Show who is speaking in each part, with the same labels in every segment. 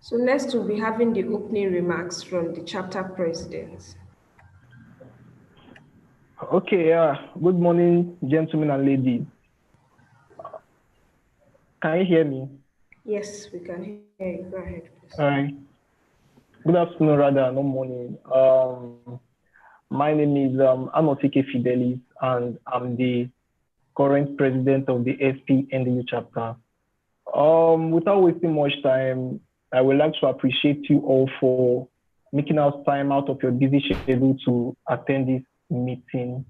Speaker 1: So next we'll be having the opening remarks from the chapter president.
Speaker 2: Okay, good morning, gentlemen and ladies. Can you hear me?
Speaker 1: Yes, we can hear you. Go ahead, please.
Speaker 2: All right. Good afternoon, rather, no morning. My name is Anotike Fidelis, and I'm the current president of the SPE NDU chapter. Without wasting much time, I would like to appreciate you all for making out time out of your busy schedule to attend this meeting.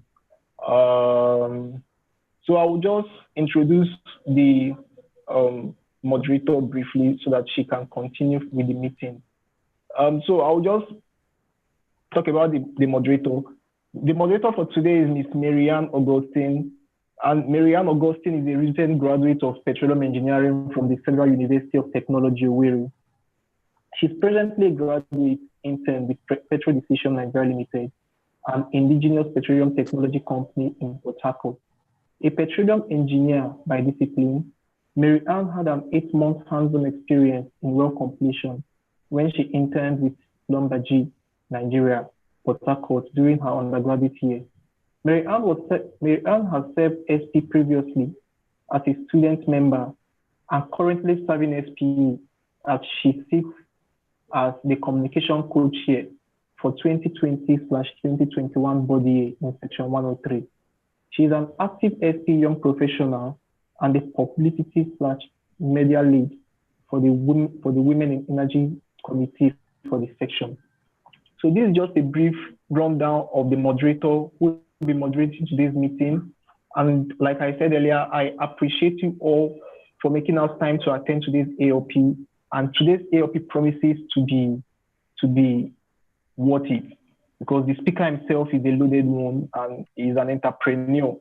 Speaker 2: So I will just introduce the moderator briefly so that she can continue with the meeting. So I'll just talk about the moderator. The moderator for today is Ms. Marianne Augustine. And Marianne Augustine is a recent graduate of petroleum engineering from the Federal University of Technology, Owerri. She's presently a graduate intern with Petro Decision Niger Limited, an indigenous petroleum technology company in Port Harcourt. A petroleum engineer by discipline, Marianne had an 8-month hands-on experience in well completion when she interned with Schlumberger, Nigeria, Port Harcourt during her undergraduate year. Marianne has served SPE previously as a student member and currently serving SPE as she sits as the communication co-chair for 2020/2021 body in section 103. She is an active SPE young professional and the publicity/media lead for the Women in Energy Committee for the section. So this is just a brief rundown of the moderator who will be moderating today's meeting. And like I said earlier, I appreciate you all for making us time to attend today's ALP. And today's ALP promises to be worth it, because the speaker himself is a loaded one and is an entrepreneur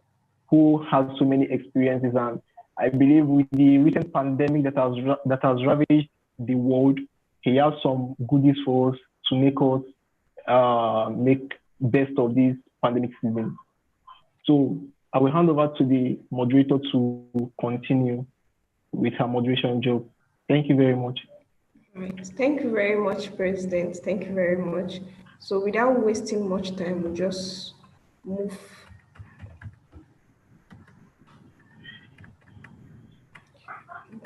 Speaker 2: who has so many experiences. And I believe with the recent pandemic that has ravaged the world, he has some goodies for us to make us make best of this pandemic season. So I will hand over to the moderator to continue with her moderation job. Thank you very much.
Speaker 1: All right. Thank you very much, President. Thank you very much. So without wasting much time, we'll just move.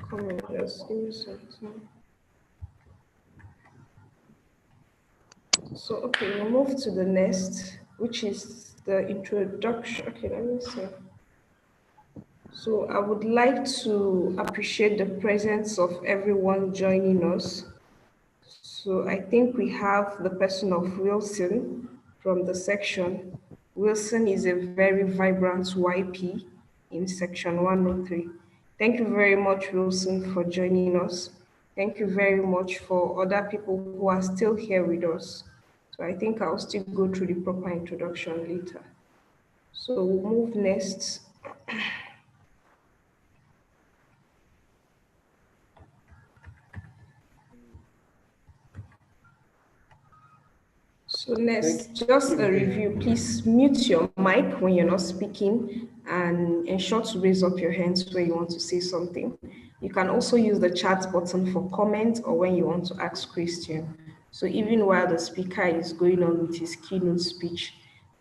Speaker 1: Come on, just give me some time. So, okay, we'll move to the next, which is the introduction. Okay, let me see. So I would like to appreciate the presence of everyone joining us. So I think we have the person of Wilson from the section. Wilson is a very vibrant YP in section 103. Thank you very much, Wilson, for joining us. Thank you very much for other people who are still here with us. So I think I'll still go through the proper introduction later. So we'll move next. So next, just a review. Please mute your mic when you're not speaking and ensure to raise up your hands when you want to say something. You can also use the chat button for comments or when you want to ask questions. So even while the speaker is going on with his keynote speech,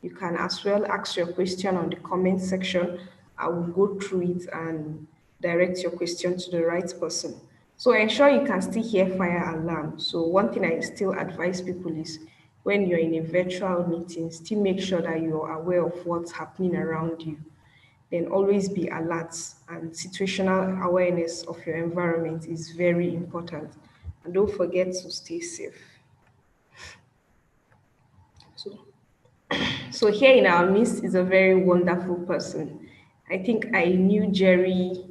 Speaker 1: you can as well ask your question on the comment section. I will go through it and direct your question to the right person. So ensure you can still hear fire alarm. So one thing I still advise people is when you're in a virtual meeting, still make sure that you're aware of what's happening around you. Then always be alert, and situational awareness of your environment is very important. And don't forget to stay safe. So here in our midst is a very wonderful person. I think I knew Jerry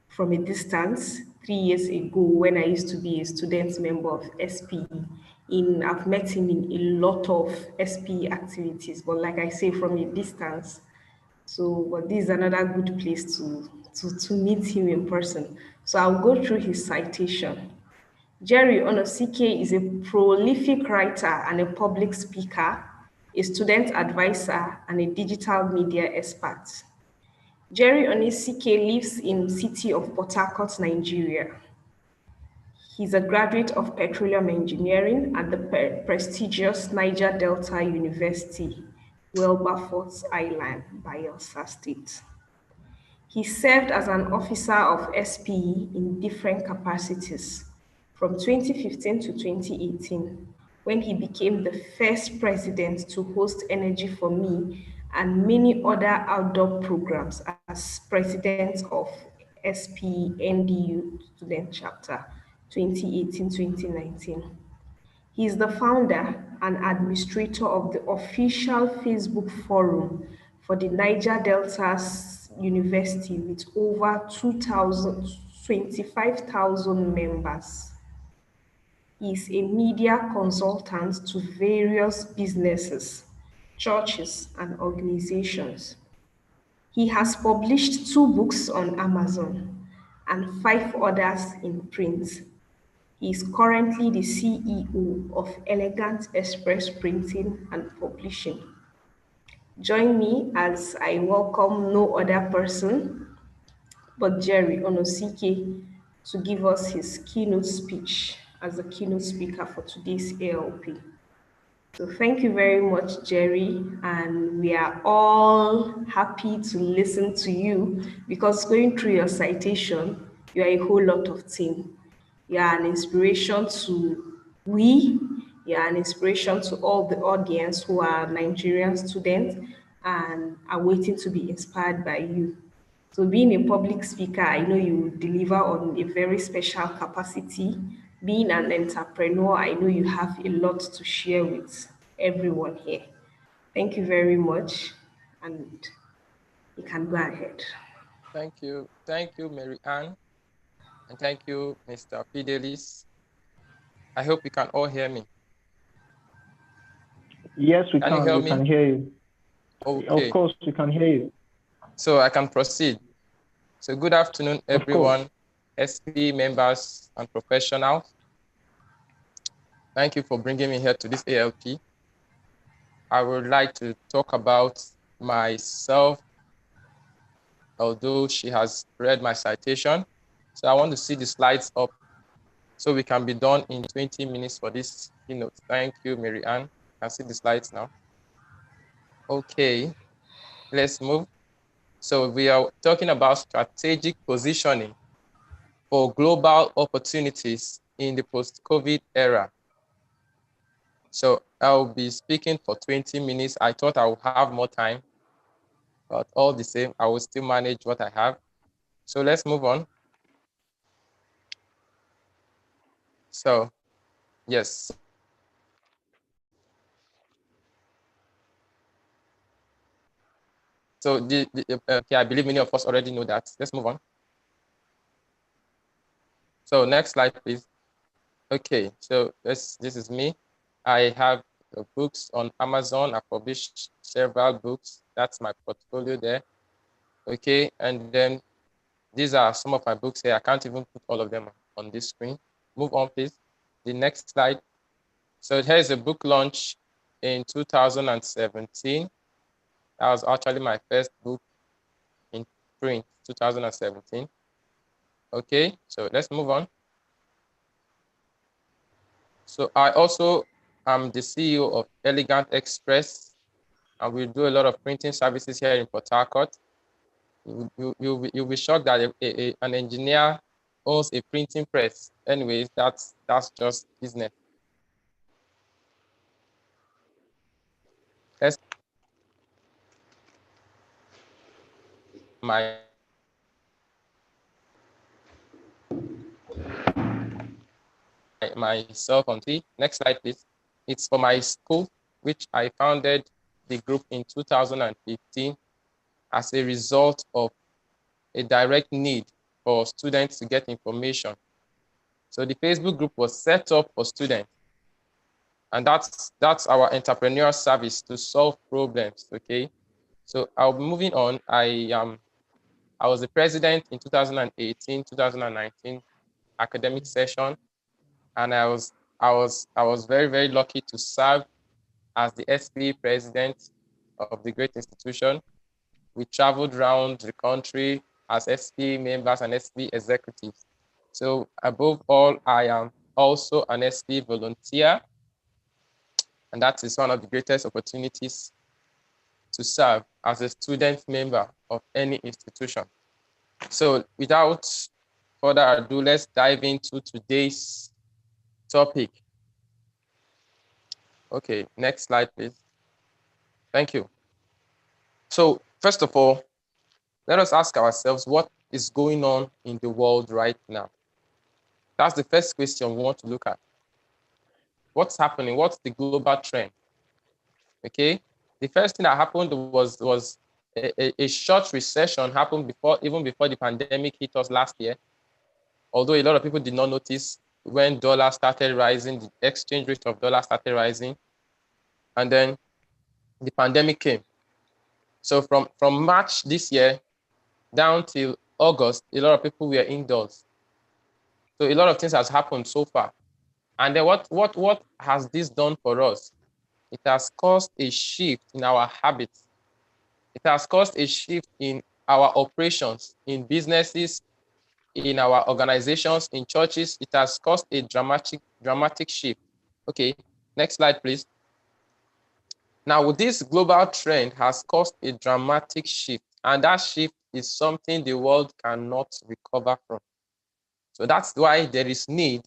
Speaker 1: from a distance 3 years ago when I used to be a student member of SPE. I've met him in a lot of SPE activities, but like I say, from a distance. So, but this is another good place to meet him in person. So I'll go through his citation. Jerry Onosike is a prolific writer and a public speaker, a student advisor, and a digital media expert. Jerry Onisike lives in city of Port Harcourt, Nigeria. He's a graduate of petroleum engineering at the prestigious Niger Delta University, Wilberforce Island, Bayelsa State. He served as an officer of SPE in different capacities from 2015 to 2018, when he became the first president to host Energy for Me and many other outdoor programs as president of SPE NDU Student Chapter 2018-2019. He is the founder and administrator of the official Facebook forum for the Niger Delta University with over 25,000 members. He is a media consultant to various businesses, churches, and organizations. He has published 2 books on Amazon and 5 others in print. He is currently the CEO of Elegant Express Printing and Publishing. Join me as I welcome no other person but Jerry Onosike to give us his keynote speech as the keynote speaker for today's ALP. So thank you very much, Jerry, and we are all happy to listen to you because going through your citation, you are a whole lot of things. You are an inspiration to we, you are an inspiration to all the audience who are Nigerian students and are waiting to be inspired by you. So being a public speaker, I know you deliver on a very special capacity. Being an entrepreneur, I know you have a lot to share with everyone here. Thank you very much, and you can go ahead.
Speaker 3: Thank you, Mary Ann, and thank you, Mr. Fidelis. I hope you can all hear me.
Speaker 2: Yes, we
Speaker 3: can.
Speaker 2: You hear me? Can hear you.
Speaker 3: Okay.
Speaker 2: Of course, we can hear you.
Speaker 3: So I can proceed. So good afternoon, everyone, SPE members and professionals. Thank you for bringing me here to this ALP. I would like to talk about myself, although she has read my citation. So I want to see the slides up so we can be done in 20 minutes for this keynote. Thank you, Mary Ann. I can see the slides now. Okay, let's move. So we are talking about strategic positioning for global opportunities in the post-COVID era. So I'll be speaking for 20 minutes. I thought I would have more time, but all the same, I will still manage what I have. So let's move on. So, yes. So okay, I believe many of us already know that. Let's move on. So next slide, please. Okay, so this is me. I have books on Amazon. I published several books. That's my portfolio there. Okay, and then these are some of my books here. I can't even put all of them on this screen. Move on, please. The next slide. So here's a book launch in 2017. That was actually my first book in print, 2017. Okay, so let's move on. So I also am the CEO of Elegant Express, and we do a lot of printing services here in Port Harcourt. You'll be shocked that an engineer owns a printing press. Anyways, that's just business. That's myself on the next slide, please. It's for my school, which I founded the group in 2015 as a result of a direct need for students to get information. So the Facebook group was set up for students, and that's our entrepreneurial service to solve problems. Okay, so I'll be moving on. I was the president in 2018, 2019 academic session, and I was very, very lucky to serve as the SPE president of the great institution. We traveled around the country as SPE members and SPE executives So above all, I am also an SPE volunteer, and that is one of the greatest opportunities to serve as a student member of any institution. So without further ado, let's dive into today's topic. Okay, next slide, please. Thank you. So first of all, let us ask ourselves what is going on in the world right now. That's the first question we want to look at. What's happening? What's the global trend? Okay, the first thing that happened was a short recession happened even before the pandemic hit us last year. Although a lot of people did not notice when dollar started rising, the exchange rate of dollar started rising, and then the pandemic came. So from March this year down till August, a lot of people were indoors. So a lot of things has happened so far. And then what has this done for us? It has caused a shift in our habits. It has caused a shift in our operations, in businesses, in our organizations, in churches. It has caused a dramatic shift. Okay, next slide, please. Now, this global trend has caused a dramatic shift, and that shift is something the world cannot recover from. So that's why there is need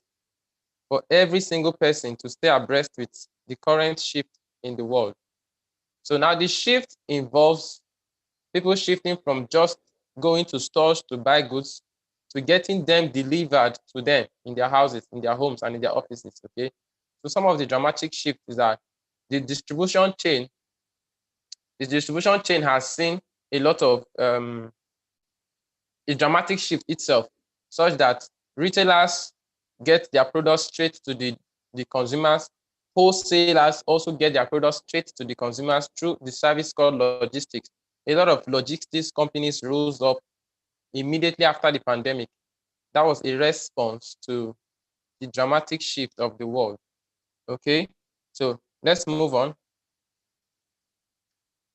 Speaker 3: for every single person to stay abreast with the current shift in the world. So now the shift involves people shifting from just going to stores to buy goods to getting them delivered to them in their houses, in their homes, and in their offices, okay? So some of the dramatic shifts is that the distribution chain has seen a lot of a dramatic shift itself, such that retailers get their products straight to the consumers. Wholesalers also get their products straight to the consumers through the service called logistics. A lot of logistics companies rose up immediately after the pandemic. That was a response to the dramatic shift of the world. Okay, so let's move on.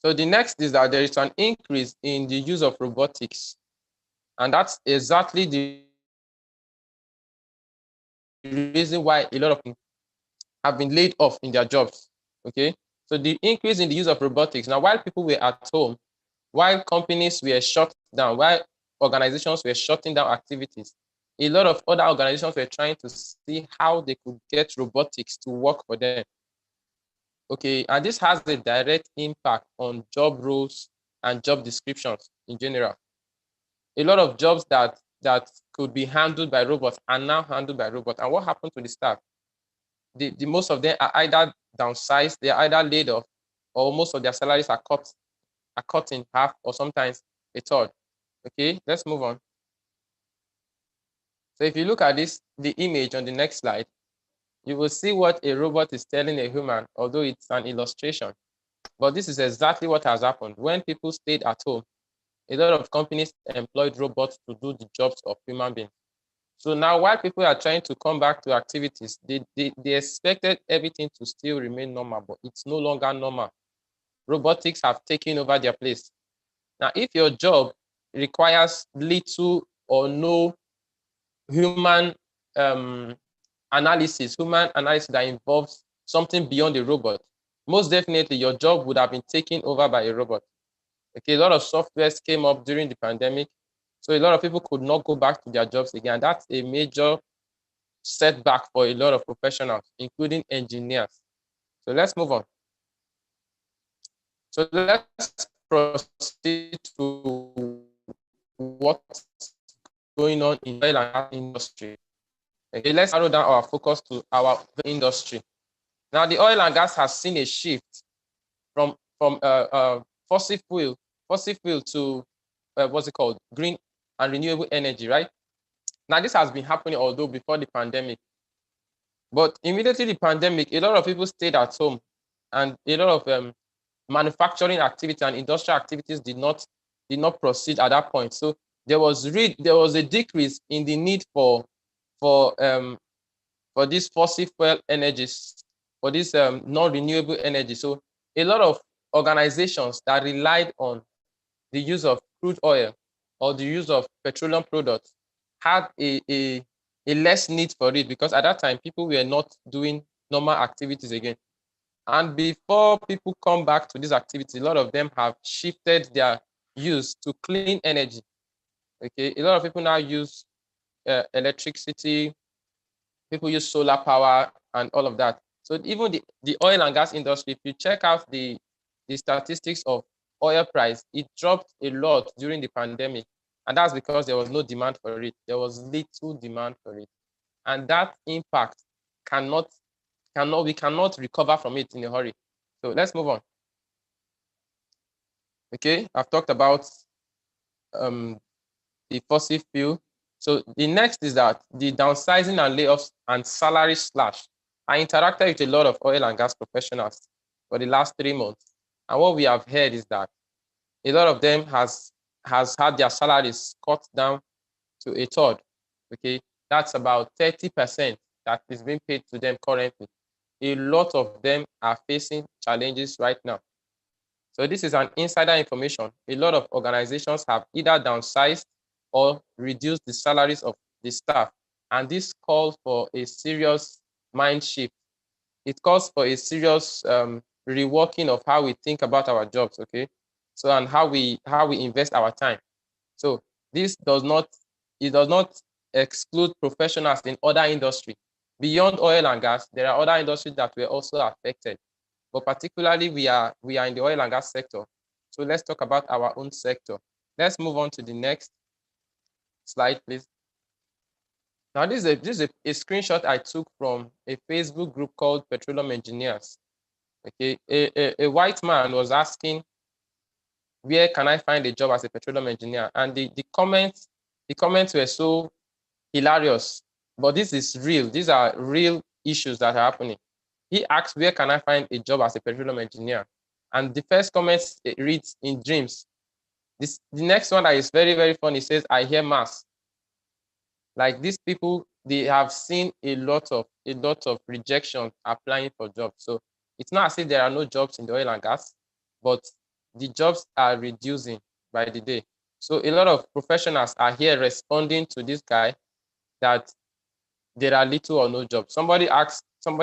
Speaker 3: So the next is that there is an increase in the use of robotics. And that's exactly the reason why a lot of people have been laid off in their jobs. Okay, so the increase in the use of robotics. Now, while people were at home, while companies were shut down, while organizations were shutting down activities, a lot of other organizations were trying to see how they could get robotics to work for them. Okay, and this has a direct impact on job roles and job descriptions in general. A lot of jobs that could be handled by robots are now handled by robots. And what happened to the staff? The most of them are either downsized, they are either laid off, or most of their salaries are cut in half, or sometimes a third. Okay, let's move on. So if you look at the image on the next slide, you will see what a robot is telling a human, although it's an illustration. But this is exactly what has happened. When people stayed at home, a lot of companies employed robots to do the jobs of human beings. So now while people are trying to come back to activities, they expected everything to still remain normal, but it's no longer normal. Robotics have taken over their place. Now, if your job requires little or no human analysis that involves something beyond a robot, most definitely your job would have been taken over by a robot. Okay, a lot of softwares came up during the pandemic, so a lot of people could not go back to their jobs again. That's a major setback for a lot of professionals, including engineers. So let's move on. So let's proceed to what's going on in the oil and gas industry. Okay, let's narrow down our focus to our industry. Now, the oil and gas has seen a shift from fossil fuel to what's it called, green and renewable energy, right? Now, this has been happening although before the pandemic, but immediately the pandemic, a lot of people stayed at home, and a lot of manufacturing activity and industrial activities did not proceed at that point. So there was a decrease in the need for these fossil fuel energies, for this non-renewable energy. So a lot of organizations that relied on the use of crude oil or the use of petroleum products had a a less need for it, because at that time people were not doing normal activities again. And before people come back to this activity, a lot of them have shifted their use to clean energy. Okay, a lot of people now use electricity, people use solar power and all of that. So even the oil and gas industry, if you check out the statistics of oil price, it dropped a lot during the pandemic. And that's because there was no demand for it. There was little demand for it. And that impact we cannot recover from it in a hurry. So let's move on. Okay, I've talked about the fossil fuel. So the next is that the downsizing and layoffs and salary slash. I interacted with a lot of oil and gas professionals for the last 3 months. And what we have heard is that a lot of them has had their salaries cut down to a third. Okay, that's about 30% that is being paid to them currently. A lot of them are facing challenges right now. So this is an insider information. A lot of organizations have either downsized or reduced the salaries of the staff. And this calls for a serious mind shift. It calls for a serious reworking of how we think about our jobs, okay? So, and how we invest our time. So this does not exclude professionals in other industries. Beyond oil and gas, there are other industries that were also affected. But particularly we are in the oil and gas sector. So let's talk about our own sector. Let's move on to the next slide, please. Now this is a screenshot I took from a Facebook group called Petroleum Engineers. Okay, a white man was asking, where can I find a job as a petroleum engineer? And the comments were so hilarious. But this is real. These are real issues that are happening. He asked, where can I find a job as a petroleum engineer? And the first comment reads, in dreams. The next one that is very, very funny says, I hear mass. Like these people, they have seen a lot of rejection applying for jobs. So it's not as if there are no jobs in the oil and gas, but the jobs are reducing by the day. So a lot of professionals are here responding to this guy that there are little or no jobs. Somebody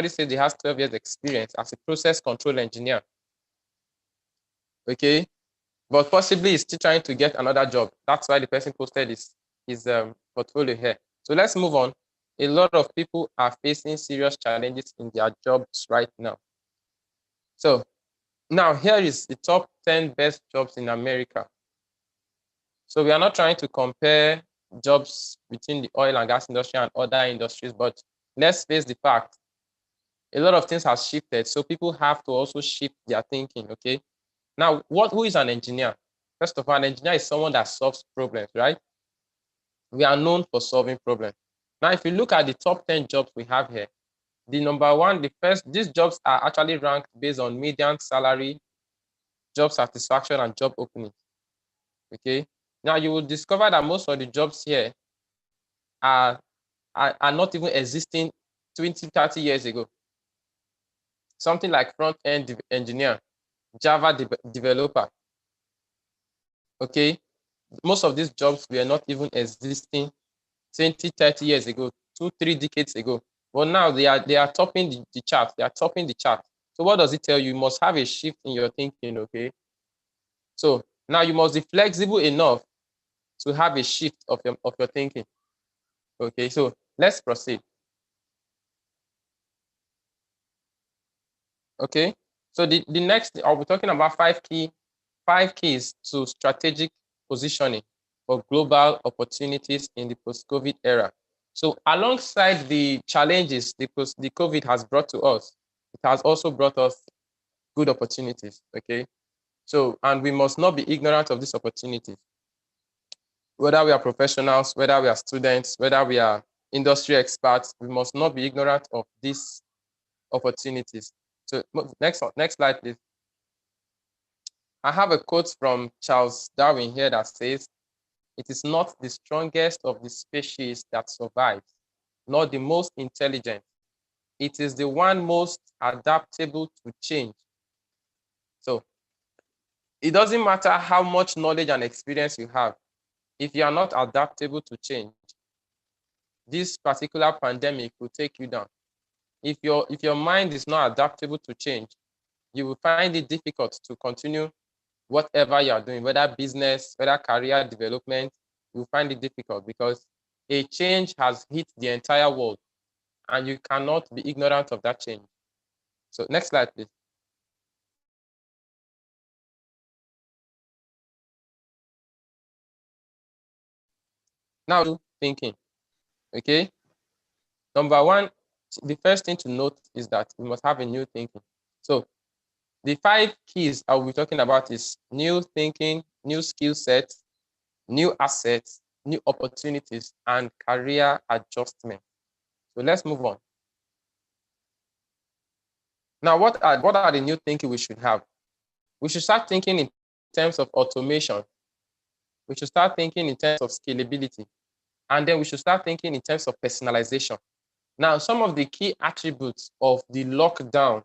Speaker 3: said he has 12 years experience as a process control engineer. Okay, but possibly he's still trying to get another job. That's why the person posted his portfolio here. So let's move on. A lot of people are facing serious challenges in their jobs right now. So now here is the top 10 best jobs in America. So we are not trying to compare jobs between the oil and gas industry and other industries, but let's face the fact. A lot of things have shifted, so people have to also shift their thinking, okay? Now, who is an engineer? First of all, an engineer is someone that solves problems, right? We are known for solving problems. Now, if you look at the top 10 jobs we have here, the number one, these jobs are actually ranked based on median salary, job satisfaction, and job openings. Okay. Now you will discover that most of the jobs here are not even existing 20, 30 years ago. Something like front-end engineer, Java developer. Okay. Most of these jobs were not even existing 20, 30 years ago, 2, 3 decades ago. But now they are topping the chart. They are topping the chart. So what does it tell you? You must have a shift in your thinking, okay? So now you must be flexible enough to have a shift of your thinking. Okay, so let's proceed. Okay, so the next, I'll be talking about five keys to strategic positioning for global opportunities in the post-COVID era. So alongside the challenges the COVID has brought to us, it has also brought us good opportunities, okay? So, and we must not be ignorant of these opportunities. Whether we are professionals, whether we are students, whether we are industry experts, we must not be ignorant of these opportunities. So next slide, please. I have a quote from Charles Darwin here that says, it is not the strongest of the species that survives, nor the most intelligent. It is the one most adaptable to change. So it doesn't matter how much knowledge and experience you have. If you are not adaptable to change, this particular pandemic will take you down. If your mind is not adaptable to change, you will find it difficult to continue whatever you are doing, whether business, whether career development. You will find it difficult because a change has hit the entire world and you cannot be ignorant of that change. So next slide, please. Now, thinking, okay? Number one, the first thing to note is that we must have a new thinking. So the 5 keys I will be talking about is new thinking, new skill sets, new assets, new opportunities, and career adjustment. So let's move on. Now, what are the new thinking we should have? We should start thinking in terms of automation. We should start thinking in terms of scalability. And then we should start thinking in terms of personalization. Now, some of the key attributes of the lockdown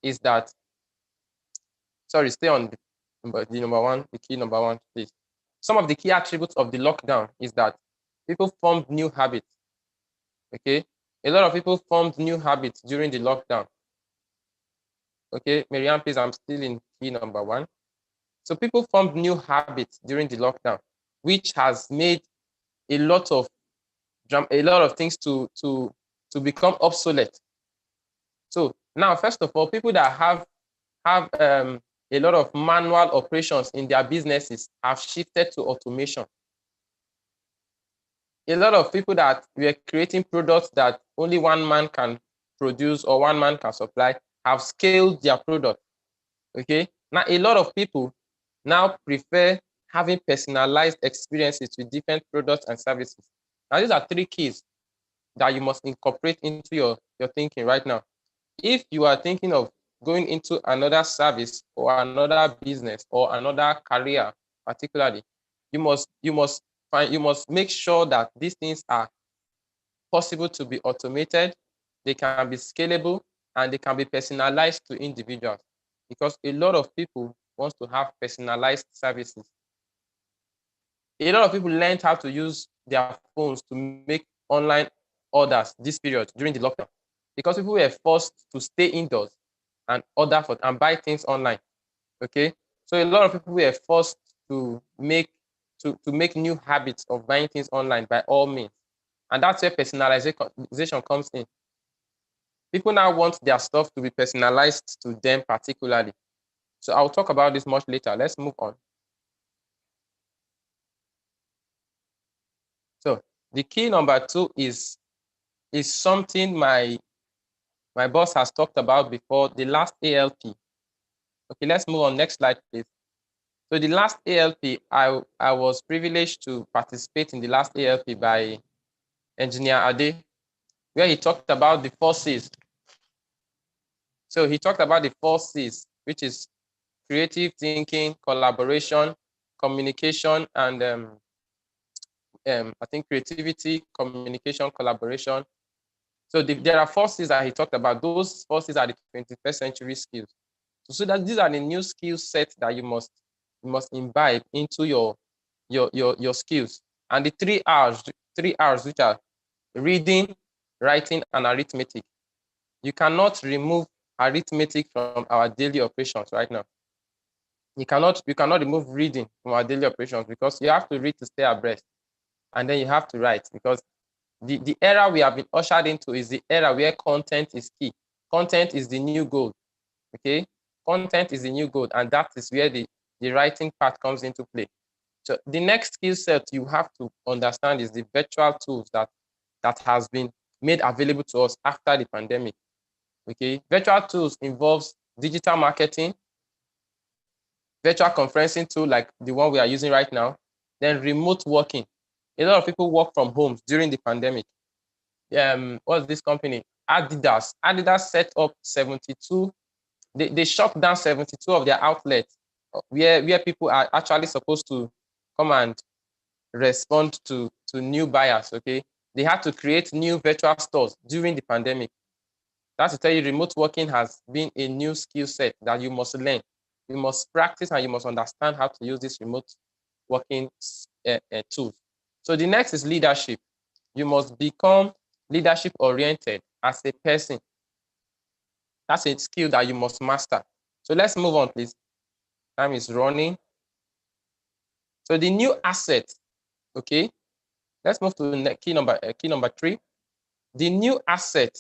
Speaker 3: is that, sorry, stay on the number one, the key number one, please. Some of the key attributes of the lockdown is that people formed new habits. Okay, a lot of people formed new habits during the lockdown. Okay, Marianne, please, I'm still in key number one. So people formed new habits during the lockdown, which has made a lot of things to become obsolete. So now, first of all, people that have a lot of manual operations in their businesses have shifted to automation. A lot of people that were creating products that only one man can produce or one man can supply have scaled their product. Okay, now a lot of people now prefer having personalized experiences with different products and services. Now these are 3 keys that you must incorporate into your thinking right now. If you are thinking of going into another service or another business or another career, particularly, you must make sure that these things are possible to be automated, they can be scalable, and they can be personalized to individuals, because a lot of people want to have personalized services. A lot of people learned how to use their phones to make online orders this period during the lockdown, because people were forced to stay indoors and order for and buy things online. Okay, so a lot of people were forced to make new habits of buying things online by all means, and that's where personalization comes in. People now want their stuff to be personalized to them particularly. So I'll talk about this much later. Let's move on. So the key number 2 is something my boss has talked about before, the last ALP. Okay, let's move on. Next slide, please. So the last ALP, I was privileged to participate in the last ALP by Engineer Ade, where he talked about the 4 C's. So he talked about the 4 C's, which is creative thinking, collaboration, communication, and I think creativity, communication, collaboration. So there are 4 C's that he talked about. Those 4 C's are the 21st century skills. So that these are the new skill sets that you must imbibe into your skills. And the 3 R's, which are reading, writing, and arithmetic. You cannot remove arithmetic from our daily operations right now. You cannot remove reading from our daily operations, because you have to read to stay abreast, and then you have to write, because the era we have been ushered into is the era where content is key. Content is the new gold. Okay, content is the new gold, and that is where the writing part comes into play. So the next skill set you have to understand is the virtual tools that has been made available to us after the pandemic. Okay, virtual tools involves digital marketing, virtual conferencing tool like the one we are using right now, then remote working. A lot of people work from home during the pandemic. What's this company? Adidas. Adidas set up 72. They shut down 72 of their outlets where people are actually supposed to come and respond to new buyers. Okay, they had to create new virtual stores during the pandemic. That's to tell you, remote working has been a new skill set that you must learn. You must practice and you must understand how to use this remote working tools. So the next is leadership. You must become leadership oriented as a person. That's a skill that you must master. So let's move on, please. Time is running. So the new asset, okay? Let's move to key number 3. The new asset.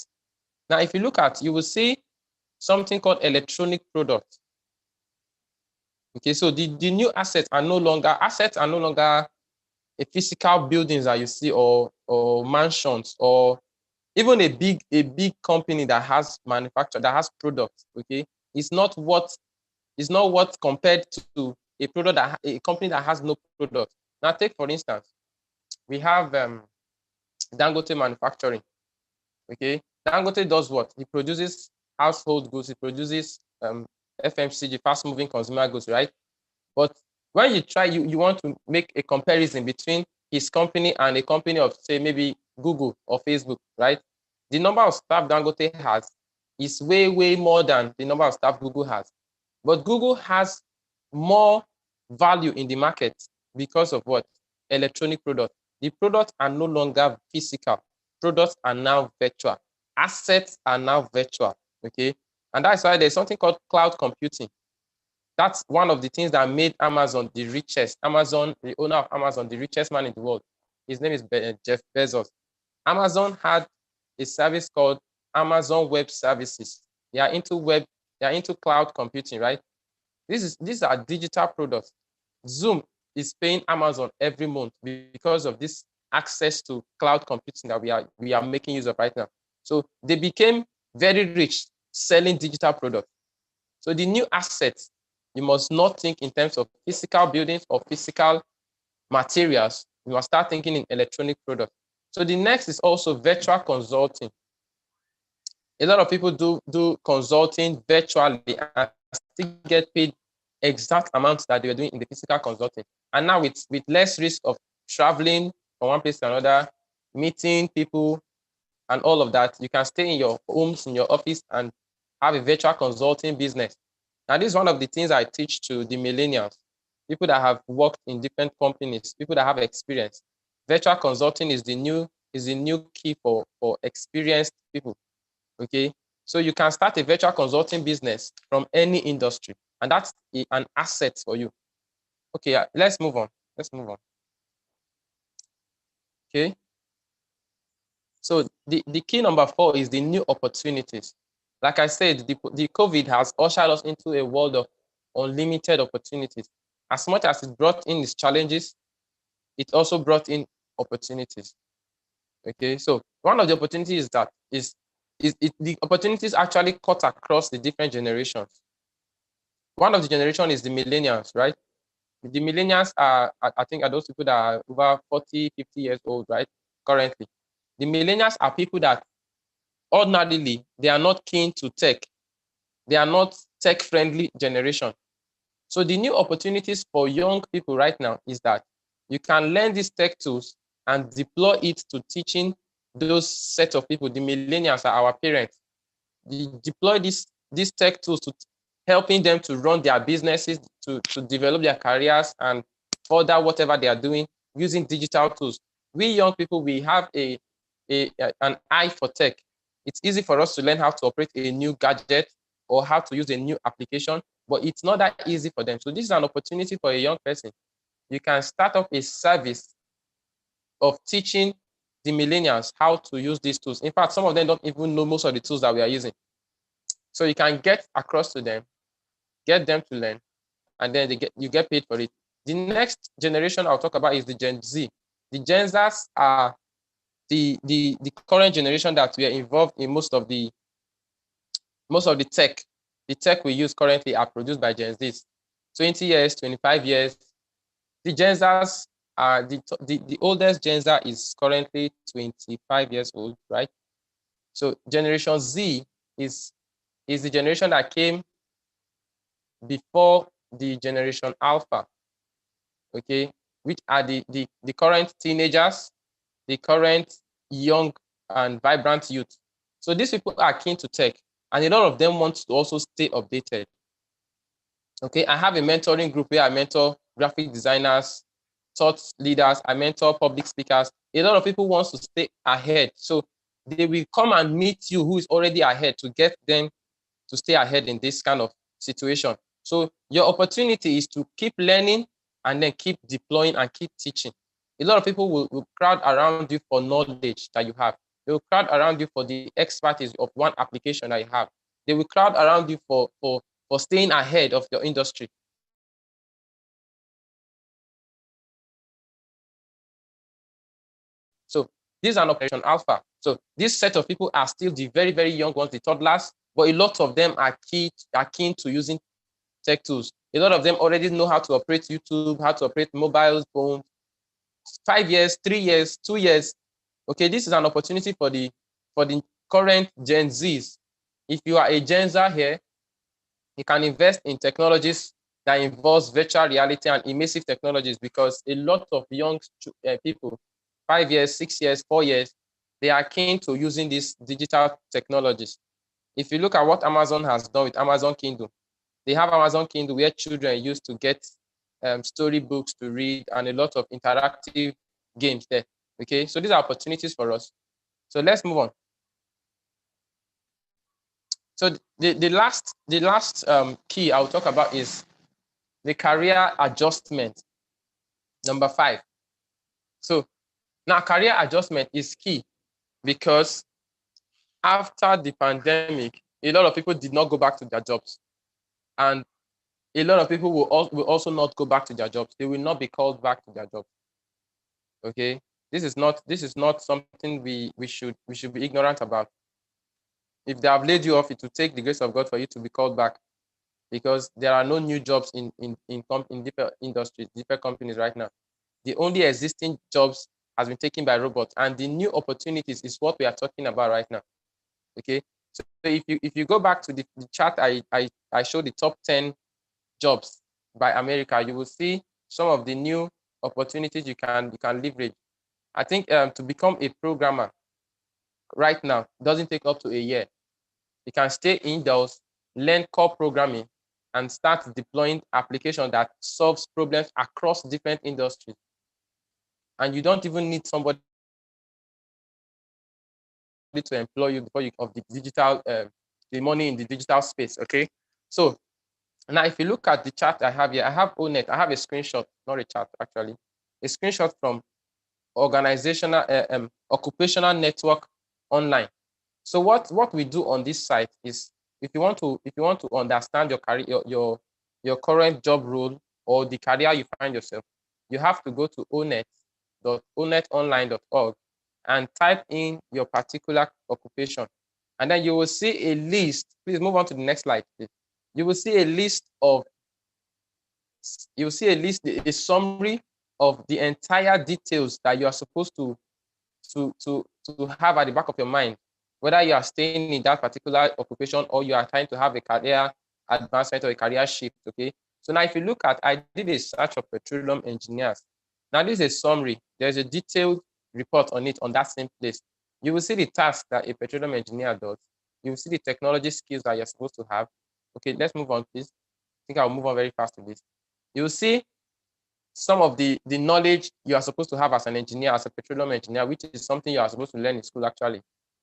Speaker 3: Now, if you look at, you will see something called electronic product. Okay, so the new assets are no longer a physical buildings that you see or mansions or even a big company that has manufactured, that has products. Okay, it's not what compared to a product a company that has no product. Now, take for instance, we have Dangote manufacturing. Okay, Dangote does what? He produces household goods. He produces FMCG, fast moving consumer goods, right? But when you try, you want to make a comparison between his company and a company of, say, maybe Google or Facebook, right? The number of staff Dangote has is way, way more than the number of staff Google has. But Google has more value in the market because of what? Electronic products. The products are no longer physical. Products are now virtual. Assets are now virtual, okay? And that's why there's something called cloud computing. That's one of the things that made Amazon the richest. Amazon, the owner of Amazon, the richest man in the world. His name is Jeff Bezos. Amazon had a service called Amazon Web Services. They are into cloud computing, right? These are digital products. Zoom is paying Amazon every month because of this access to cloud computing that we are making use of right now. So they became very rich selling digital products. So the new assets, you must not think in terms of physical buildings or physical materials. You must start thinking in electronic products. So the next is also virtual consulting. A lot of people do consulting virtually and still get paid exact amounts that they were doing in the physical consulting. And now with less risk of traveling from one place to another, meeting people and all of that, you can stay in your homes, in your office, and have a virtual consulting business. Now, this is one of the things I teach to the millennials, people that have worked in different companies, people that have experience. Virtual consulting is the new key for experienced people. Okay, so you can start a virtual consulting business from any industry, and that's an asset for you. Okay, let's move on. Okay, so the key number 4 is the new opportunities. Like I said, the COVID has ushered us into a world of unlimited opportunities. As much as it brought in its challenges, it also brought in opportunities. Okay, so one of the opportunities that the opportunities actually cut across the different generations. One of the generation is the millennials, right? The millennials are those people that are over 40, 50 years old, right? Currently. The millennials are people that ordinarily, they are not keen to tech. They are not tech-friendly generation. So the new opportunities for young people right now is that you can learn these tech tools and deploy it to teaching those set of people. The millennials are our parents. They deploy these tech tools to helping them to run their businesses, to develop their careers and further whatever they are doing using digital tools. We young people, we have an eye for tech. It's easy for us to learn how to operate a new gadget or how to use a new application, but it's not that easy for them. So this is an opportunity for a young person. You can start up a service of teaching the millennials how to use these tools. In fact, some of them don't even know most of the tools that we are using. So you can get across to them, get them to learn, and then you get paid for it. The next generation I'll talk about is the Gen Z. The Gen Zs are the current generation that we are involved in most of the tech. The tech we use currently are produced by Gen Zs. 20 years, 25 years. The Gen Zs are the oldest Gen Z is currently 25 years old, right? So Generation Z is the generation that came before the Generation Alpha, okay, which are the current teenagers, the current young and vibrant youth. So these people are keen to tech, and a lot of them want to also stay updated. Okay, I have a mentoring group where I mentor graphic designers, thought leaders, I mentor public speakers. A lot of people want to stay ahead. So they will come and meet you who is already ahead to get them to stay ahead in this kind of situation. So your opportunity is to keep learning and then keep deploying and keep teaching. A lot of people will crowd around you for knowledge that you have. They will crowd around you for the expertise of one application that you have. They will crowd around you for staying ahead of your industry. So this is an operation alpha. So this set of people are still the very, very young ones, the toddlers, but a lot of them are keen to using tech tools. A lot of them already know how to operate YouTube, how to operate mobile phones. 5 years, 3 years, 2 years. Okay, this is an opportunity for the current Gen Zs. If you are a Gen Z here, you can invest in technologies that involves virtual reality and immersive technologies, because a lot of young people, 5 years, 6 years, 4 years, they are keen to using these digital technologies. If you look at what Amazon has done with Amazon Kindle, they have Amazon Kindle where children used to get storybooks to read and a lot of interactive games there. Okay, so these are opportunities for us. So let's move on. So the last key I'll talk about is the career adjustment, number 5. So now career adjustment is key because after the pandemic, a lot of people did not go back to their jobs, and a lot of people will also not go back to their jobs. They will not be called back to their jobs. Okay, this is not something we should be ignorant about. If they have laid you off, it will take the grace of God for you to be called back, because there are no new jobs in different industries, different companies right now. The only existing jobs has been taken by robots, and the new opportunities is what we are talking about right now. Okay, so if you go back to the chart I showed, the top 10 jobs by America, you will see some of the new opportunities you can leverage. I think to become a programmer right now doesn't take up to a year. You can stay indoors, learn core programming, and start deploying applications that solves problems across different industries. And you don't even need somebody to employ you before you of the digital the money in the digital space. Okay, so now if you look at the chart I have here, I have ONET. I have a screenshot, not a chart actually, a screenshot from organizational occupational network online. So what we do on this site is, if you want to understand your career, your current job role or the career you find yourself, you have to go to onetonline.org and type in your particular occupation, and then you will see a list. Please move on to the next slide, please. You will see a list of a summary of the entire details that you are supposed to have at the back of your mind, whether you are staying in that particular occupation or you are trying to have a career advancement or a career shift. Okay, so now if you look at, I did a search of petroleum engineers. Now this is a summary. There's a detailed report on it on that same place. You will see the task that a petroleum engineer does. You will see the technology skills that you're supposed to have. Okay, let's move on, please. I think I'll move on very fast with this. You will see some of the knowledge you are supposed to have as an engineer, as a petroleum engineer, which is something you are supposed to learn in school actually,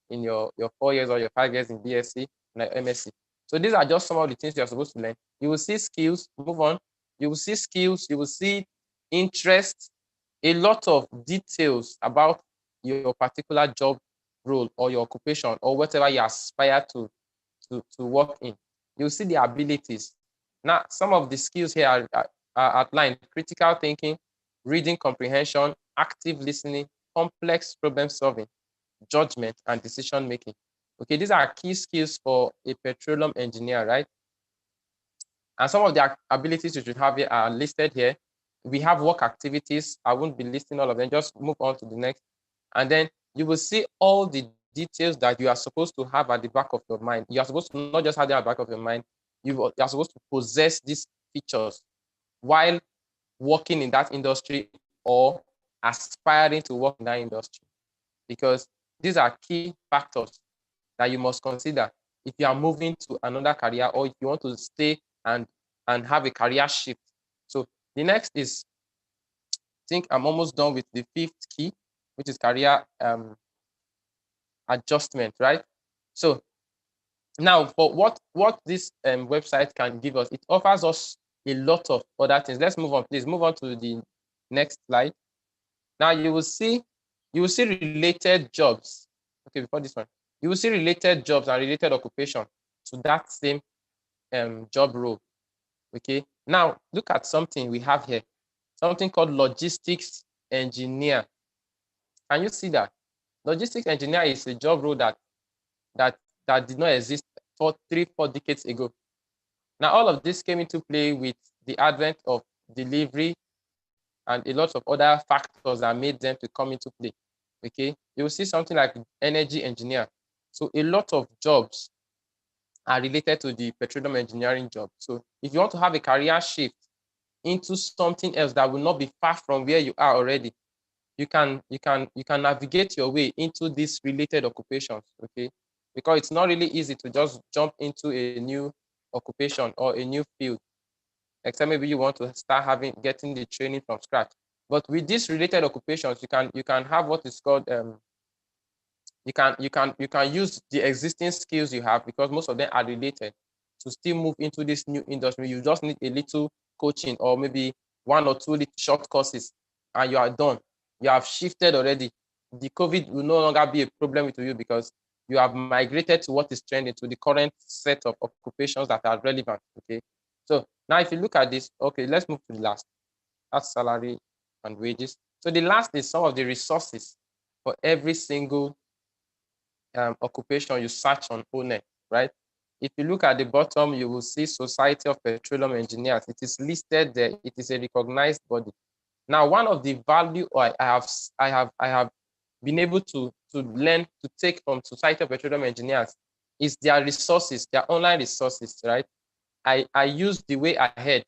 Speaker 3: in your 4 years or your 5 years in BSc and MSc. So these are just some of the things you are supposed to learn. You will see skills, move on. You will see skills, you will see interests, a lot of details about your particular job role or your occupation or whatever you aspire to work in. You'll see the abilities. Now, some of the skills here are outlined: critical thinking, reading comprehension, active listening, complex problem solving, judgment, and decision making. Okay, these are key skills for a petroleum engineer, right? And some of the abilities you should have here are listed here. We have work activities. I won't be listing all of them. Just move on to the next. And then you will see all the details that you are supposed to have at the back of your mind. You are supposed to not just have them at the back of your mind. You are supposed to possess these features while working in that industry or aspiring to work in that industry, because these are key factors that you must consider if you are moving to another career or if you want to stay and have a career shift. So the next is think I'm almost done with the 5th key, which is career adjustment, right? So now for what this website can give us, it offers us a lot of other things. Let's move on, please. Move on to the next slide. Now you will see related jobs. Okay, before this one, you will see related jobs and related occupation to that same job role. Okay, now look at something we have here, something called logistics engineer. Can you see that? Logistics engineer is a job role that did not exist for 3-4 decades ago. Now all of this came into play with the advent of delivery and a lot of other factors that made them to come into play. Okay, you will see something like energy engineer. So a lot of jobs are related to the petroleum engineering job. So if you want to have a career shift into something else that will not be far from where you are already, you can navigate your way into these related occupations. Okay, because it's not really easy to just jump into a new occupation or a new field, except maybe you want to start getting the training from scratch. But with these related occupations, you can have what is called you can use the existing skills you have, because most of them are related, to still move into this new industry. You just need a little coaching or maybe 1 or 2 little short courses, and you are done. You have shifted already. The COVID will no longer be a problem with you because you have migrated to what is trending, to the current set of occupations that are relevant. Okay. So now if you look at this, okay, let's move to the last. That's salary and wages. So the last is some of the resources for every single occupation you search on ONET, right? If you look at the bottom, you will see Society of Petroleum Engineers. It is listed there. It is a recognized body. Now, one of the value I have been able to learn to take from Society of Petroleum Engineers is their resources, their online resources, right? I use the Way Ahead.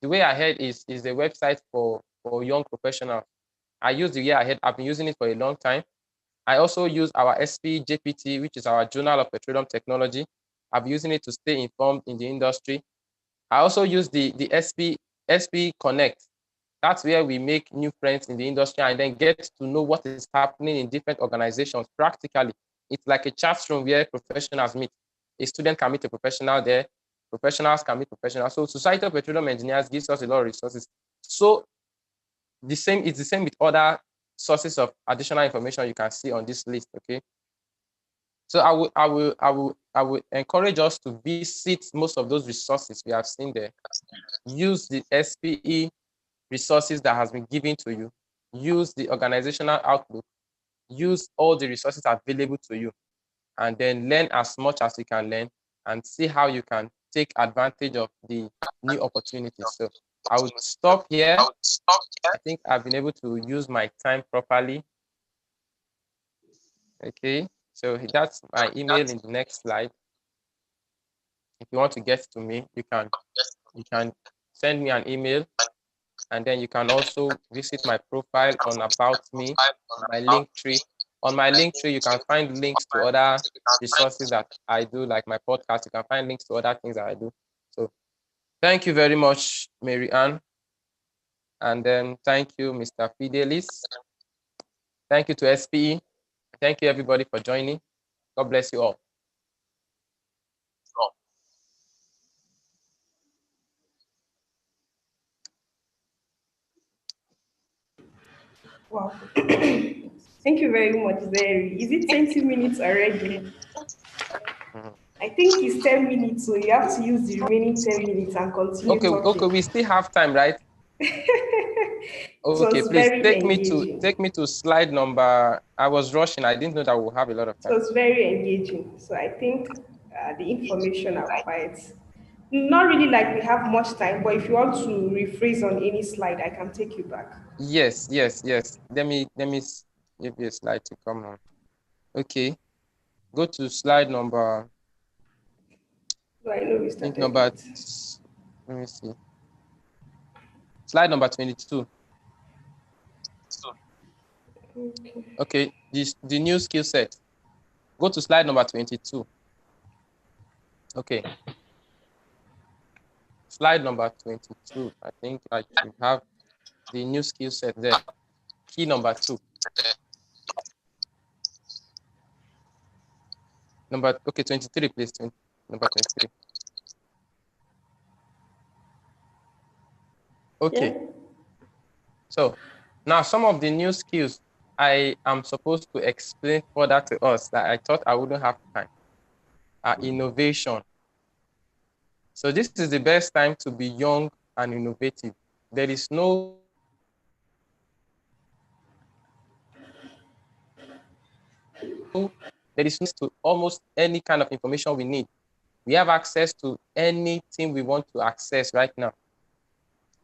Speaker 3: The Way Ahead is a website for young professionals. I use the Way Ahead. I've been using it for a long time. I also use our SPE JPT, which is our Journal of Petroleum Technology. I've been using it to stay informed in the industry. I also use the SPE Connect. That's where we make new friends in the industry and then get to know what is happening in different organizations practically. It's like a chat room where professionals meet. A student can meet a professional there. Professionals can meet professionals. So Society of Petroleum Engineers gives us a lot of resources. So it's the same with other sources of additional information you can see on this list. Okay. So I will encourage us to visit most of those resources we have seen there. Use the SPE resources that has been given to you. Use the organizational outlook. Use all the resources available to you, and then learn as much as you can learn and see how you can take advantage of the new opportunities. So I will stop here. I think I've been able to use my time properly. Okay, so that's my email in the next slide. If you want to get to me, you can send me an email, and then you can also visit my profile on About Me, my link tree. On my link tree, you can find links to other resources that I do, like my podcast. You can find links to other things that I do. So thank you very much, Mary Ann. And then thank you, Mr. Fidelis. Thank you to SPE. Thank you, everybody, for joining. God bless you all.
Speaker 1: Wow. Thank you very much, Zeri. Is it 20 minutes already? I think it's 10 minutes, so you have to use the remaining 10 minutes and continue talking.
Speaker 3: Okay, we still have time, right? Okay, please take me to slide number. I was rushing. I didn't know that we'll have a lot of time.
Speaker 1: So it's very engaging. So I think the information are quite, not really like we have much time, but if you want to rephrase on any slide, I can take you back.
Speaker 3: Yes. Let me give you a slide to come on. Okay, go to slide number.
Speaker 1: So I know we started.
Speaker 3: Let me see. Slide number 22. Okay, the new skill set. Go to slide number 22. Okay. Slide number 22. I think I should have the new skill set there. Key number 2. Okay, 23, please. Number 23. Okay.
Speaker 1: Yeah.
Speaker 3: So now some of the new skills I am supposed to explain further to us that I thought I wouldn't have time are innovation. So this is the best time to be young and innovative. There is no to almost any kind of information we need. We have access to anything we want to access right now.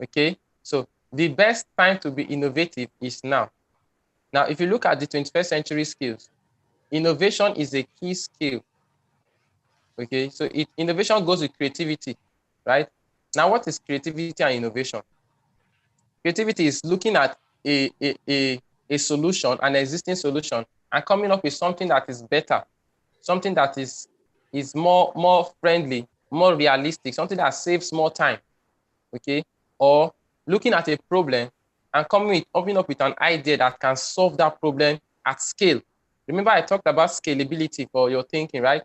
Speaker 3: Okay, so the best time to be innovative is now. Now, if you look at the 21st century skills, innovation is a key skill. Okay, so innovation goes with creativity, right? Now, what is creativity and innovation? Creativity is looking at a solution, an existing solution, and coming up with something that is better, something that is more friendly, more realistic, something that saves more time, okay? Or looking at a problem and coming up with an idea that can solve that problem at scale. Remember, I talked about scalability for your thinking, right?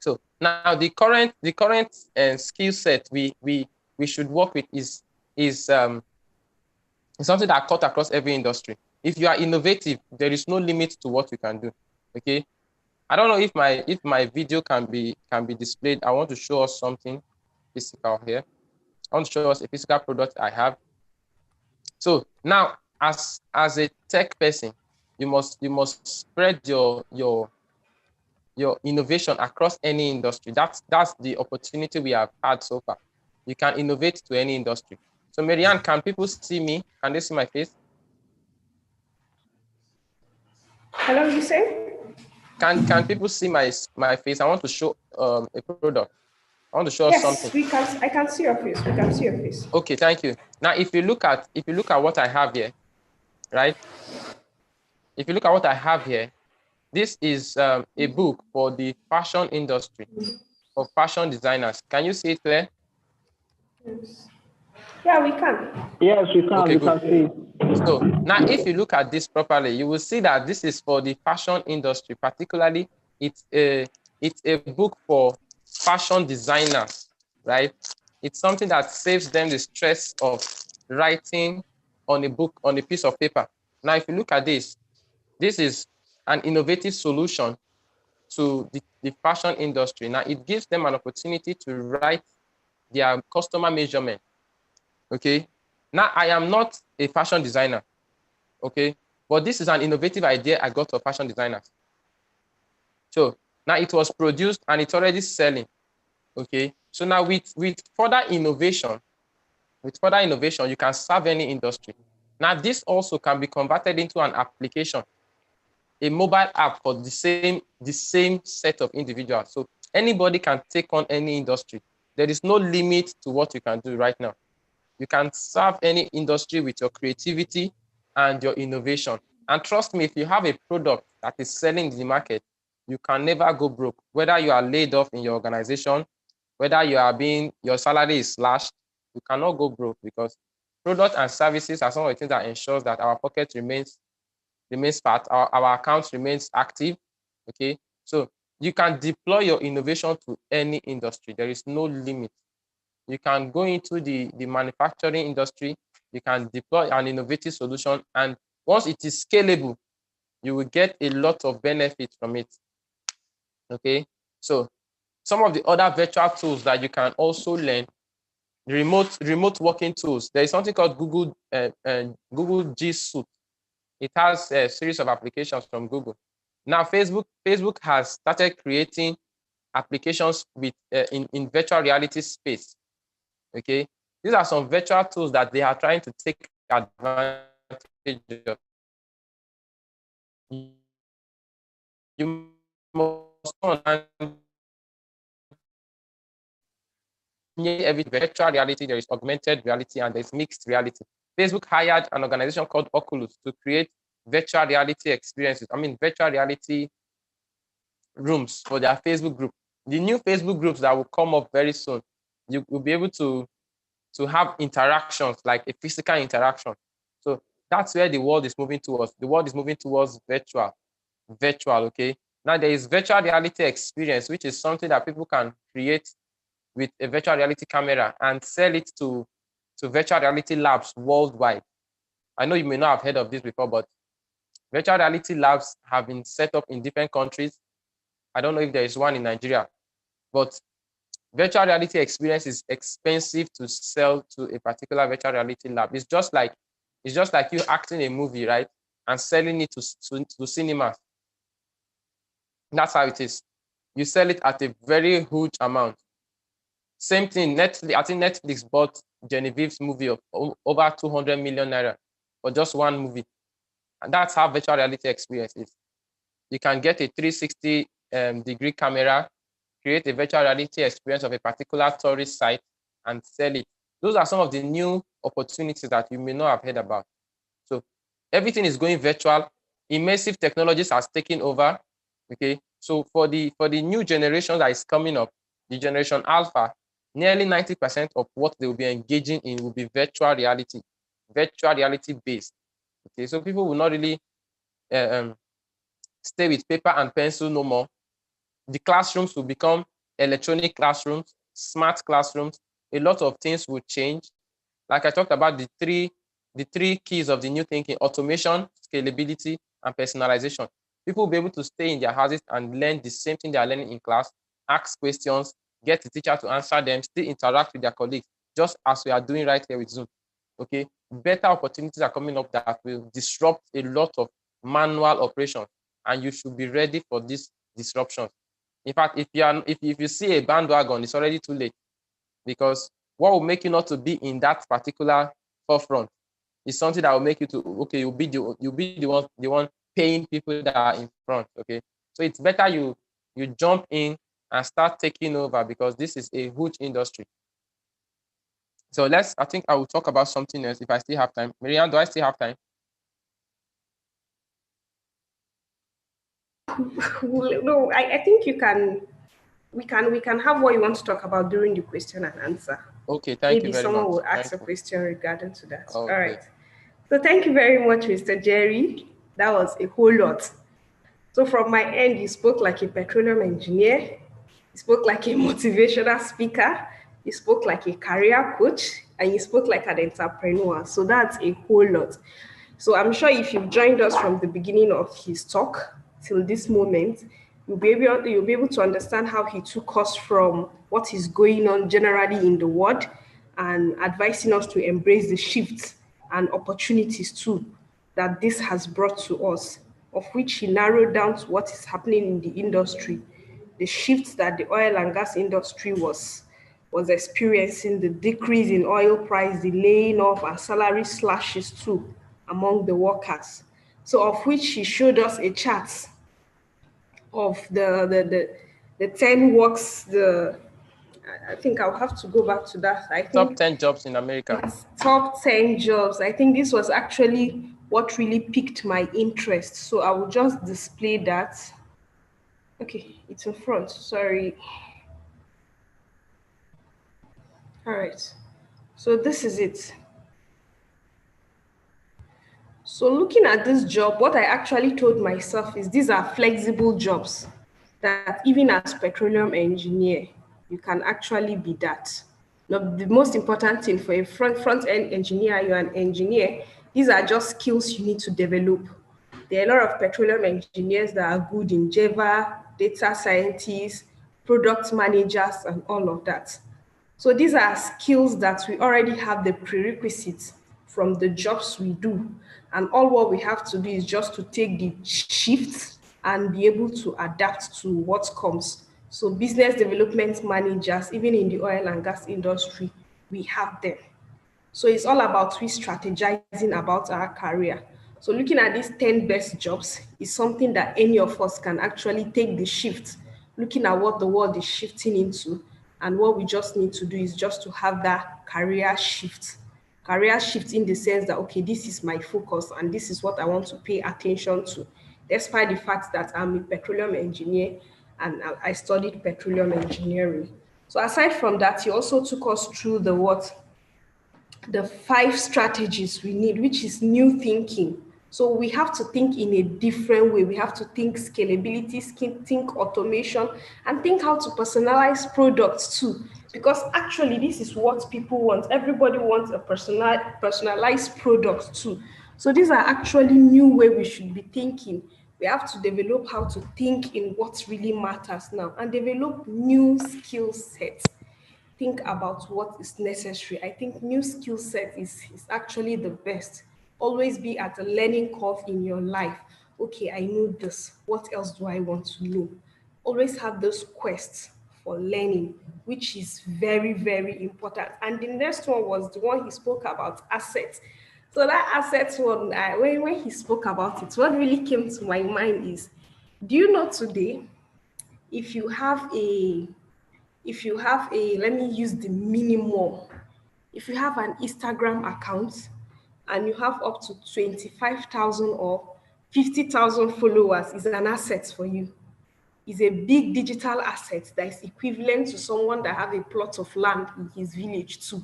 Speaker 3: So now the current skill set we should work with is something that cut across every industry. If you are innovative, there is no limit to what you can do. Okay. I don't know if my video can be displayed. I want to show us something physical here. I want to show us a physical product I have. So now, as a tech person, you must spread your innovation across any industry. That's the opportunity we have had so far. You can innovate to any industry. So Marianne, can people see me? Can they see my face?
Speaker 1: Hello, you say?
Speaker 3: Can people see my face? I want to show a product. I want to show us something.
Speaker 1: Yes, I can see your face. We can see your face.
Speaker 3: Okay, thank you. Now, if you look at what I have here, right? If you look at what I have here, this is a book for the fashion industry, for fashion designers. Can you see it there?
Speaker 1: Yes. Yeah, we can.
Speaker 2: Yes, we can.
Speaker 3: Okay,
Speaker 2: we can see.
Speaker 3: So now, if you look at this properly, you will see that this is for the fashion industry. Particularly, it's a book for fashion designers, right? It's something that saves them the stress of writing on a book, on a piece of paper. Now, if you look at this is an innovative solution to the fashion industry. Now, it gives them an opportunity to write their customer measurement. Okay. Now, I am not a fashion designer. Okay. But this is an innovative idea I got for fashion designers. So now it was produced and it's already selling. Okay. So now with further innovation, you can serve any industry. Now, this also can be converted into an application, a mobile app for the same set of individuals. So anybody can take on any industry. There is no limit to what you can do right now. You can serve any industry with your creativity and your innovation. And trust me, if you have a product that is selling in the market, you can never go broke. Whether you are laid off in your organization, whether your salary is slashed, you cannot go broke, because products and services are some of the things that ensures that our pocket remains fat, our accounts remains active. Okay, so you can deploy your innovation to any industry. There is no limit. You can go into the manufacturing industry, you can deploy an innovative solution, and once it is scalable, you will get a lot of benefit from it. Okay, so some of the other virtual tools that you can also learn, remote working tools. There is something called Google G Suite. It has a series of applications from Google. Now, Facebook has started creating applications with in virtual reality space. Okay, these are some virtual tools that they are trying to take advantage of. You must understand every virtual reality. There is augmented reality and there's mixed reality. Facebook hired an organization called Oculus to create virtual reality experiences. I mean, virtual reality rooms for their Facebook group. The new Facebook groups that will come up very soon, you will be able to to have interactions, like a physical interaction. So that's where the world is moving towards. The world is moving towards virtual, okay? Now there is virtual reality experience, which is something that people can create with a virtual reality camera and sell it to virtual reality labs worldwide. I know you may not have heard of this before, but virtual reality labs have been set up in different countries. I don't know if there is one in Nigeria, but virtual reality experience is expensive to sell to a particular virtual reality lab. It's just like you acting a movie, right? And selling it to cinemas. That's how it is. You sell it at a very huge amount. Same thing, Netflix. I think Netflix bought Genevieve's movie of over 200 million naira for just one movie. And that's how virtual reality experience is. You can get a 360 degree camera, create a virtual reality experience of a particular tourist site and sell it. Those are some of the new opportunities that you may not have heard about. So everything is going virtual. Immersive technologies has taken over. Okay. So for the new generation that is coming up, the generation Alpha, nearly 90% of what they will be engaging in will be virtual reality based. Okay. So people will not really stay with paper and pencil no more. The classrooms will become electronic classrooms, smart classrooms. A lot of things will change. Like I talked about the three keys of the new thinking: automation, scalability, and personalization. People will be able to stay in their houses and learn the same thing they are learning in class, ask questions, get the teacher to answer them, still interact with their colleagues, just as we are doing right here with Zoom. Okay, better opportunities are coming up that will disrupt a lot of manual operations, and you should be ready for this disruption. In fact, if you see a bandwagon, it's already too late, because what will make you not to be in that particular forefront is something that will make you to, okay, you'll be the one paying people that are in front. Okay, so it's better you jump in and start taking over, because this is a huge industry. So I think I will talk about something else if I still have time. Marianne, do I still have time?
Speaker 1: No, I think we can have what you want to talk about during the question and answer.
Speaker 3: Okay, thank you very much.
Speaker 1: Maybe someone will ask a question regarding to that.
Speaker 3: Okay.
Speaker 1: All right. So thank you very much, Mr. Jerry. That was a whole lot. So from my end, you spoke like a petroleum engineer, you spoke like a motivational speaker, you spoke like a career coach, and you spoke like an entrepreneur. So that's a whole lot. So I'm sure if you've joined us from the beginning of his talk till this moment, you'll be able to understand how he took us from what is going on generally in the world and advising us to embrace the shifts and opportunities too that this has brought to us, of which he narrowed down to what is happening in the industry, the shifts that the oil and gas industry was experiencing, the decrease in oil price, the laying off and salary slashes too among the workers. So of which he showed us a chart of the 10 works, I think I'll have to go back to that. I think
Speaker 3: top 10 jobs in America.
Speaker 1: Top 10 jobs. I think this was actually what really piqued my interest. So I will just display that. Okay, it's in front. Sorry. All right. So this is it. So looking at this job, what I actually told myself is these are flexible jobs that even as petroleum engineer, you can actually be that. Now, the most important thing for a front-end engineer, you're an engineer, these are just skills you need to develop. There are a lot of petroleum engineers that are good in Java, data scientists, product managers, and all of that. So these are skills that we already have the prerequisites from the jobs we do. And all what we have to do is just to take the shifts and be able to adapt to what comes. So business development managers, even in the oil and gas industry, we have them. So it's all about we strategizing about our career. So looking at these 10 best jobs is something that any of us can actually take the shift, looking at what the world is shifting into, and what we just need to do is just to have that career shift. Career shift in the sense that, okay, this is my focus and this is what I want to pay attention to, despite the fact that I'm a petroleum engineer and I studied petroleum engineering. So aside from that, he also took us through the what? the 5 strategies we need, which is new thinking. So we have to think in a different way. We have to think scalability, think automation, and think how to personalize products too. Because actually, this is what people want. Everybody wants a personalized product too. So these are actually new way we should be thinking. We have to develop how to think in what really matters now and develop new skill sets. Think about what is necessary. I think new skill set is actually the best. Always be at a learning curve in your life. Okay, I know this. What else do I want to know? Always have those quests for learning, which is very, very important. And the next one was the one he spoke about, assets. So that assets one, when he spoke about it, what really came to my mind is, do you know today, if you have a let me use the minimum, if you have an Instagram account and you have up to 25,000 or 50,000 followers, is an asset for you. Is a big digital asset that is equivalent to someone that have a plot of land in his village too.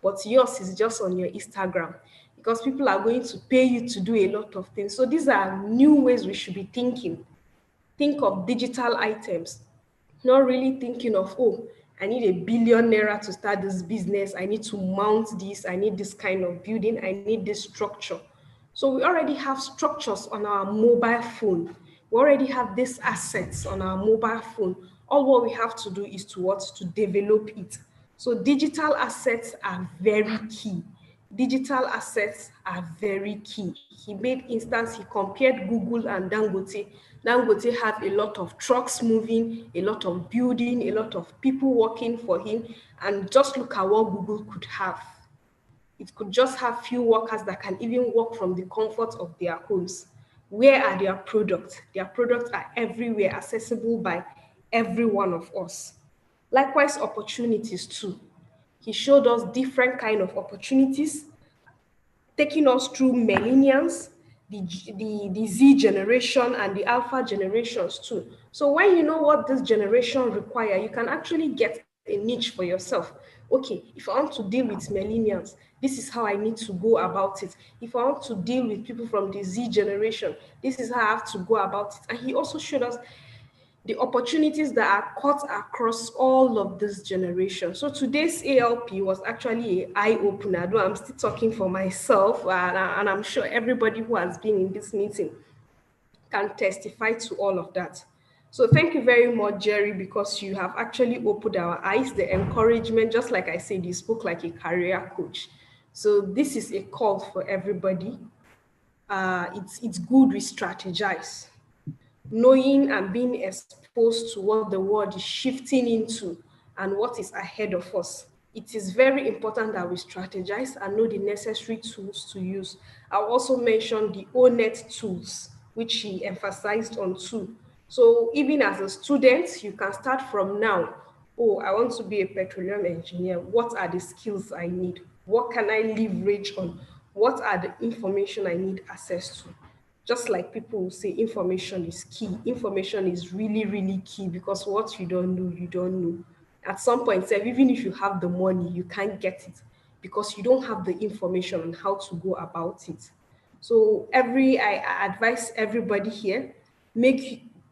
Speaker 1: But yours is just on your Instagram, because people are going to pay you to do a lot of things. So these are new ways we should be thinking. Think of digital items, not really thinking of, oh, I need ₦1 billion to start this business. I need to mount this. I need this kind of building. I need this structure. So we already have structures on our mobile phone. We already have these assets on our mobile phone. All what we have to do is to develop it. So digital assets are very key. Digital assets are very key. He made instance, he compared Google and Dangote. Dangote have a lot of trucks moving, a lot of building, a lot of people working for him, and just look at what Google could have. It could just have few workers that can even work from the comfort of their homes. Where are their products? Their products are everywhere, accessible by every one of us. Likewise, opportunities too. He showed us different kind of opportunities, taking us through millennials, the Z generation, and the alpha generations too. So when you know what this generation require, you can actually get a niche for yourself. Okay, if I want to deal with millennials, this is how I need to go about it. If I want to deal with people from the Z generation, this is how I have to go about it. And he also showed us the opportunities that are cut across all of this generation. So today's ALP was actually an eye-opener, though I'm still talking for myself, and I'm sure everybody who has been in this meeting can testify to all of that. So thank you very much, Jerry, because you have actually opened our eyes, the encouragement, just like I said, you spoke like a career coach. So this is a call for everybody. It's good we strategize, knowing and being exposed to what the world is shifting into and what is ahead of us. It is very important that we strategize and know the necessary tools to use. I'll also mention the ONET tools, which he emphasized on too. So even as a student, you can start from now. Oh, I want to be a petroleum engineer. What are the skills I need? What can I leverage on? What are the information I need access to? Just like people will say, information is key. Information is really, really key, because what you don't know, you don't know. At some point, even if you have the money, you can't get it because you don't have the information on how to go about it. So I advise everybody here,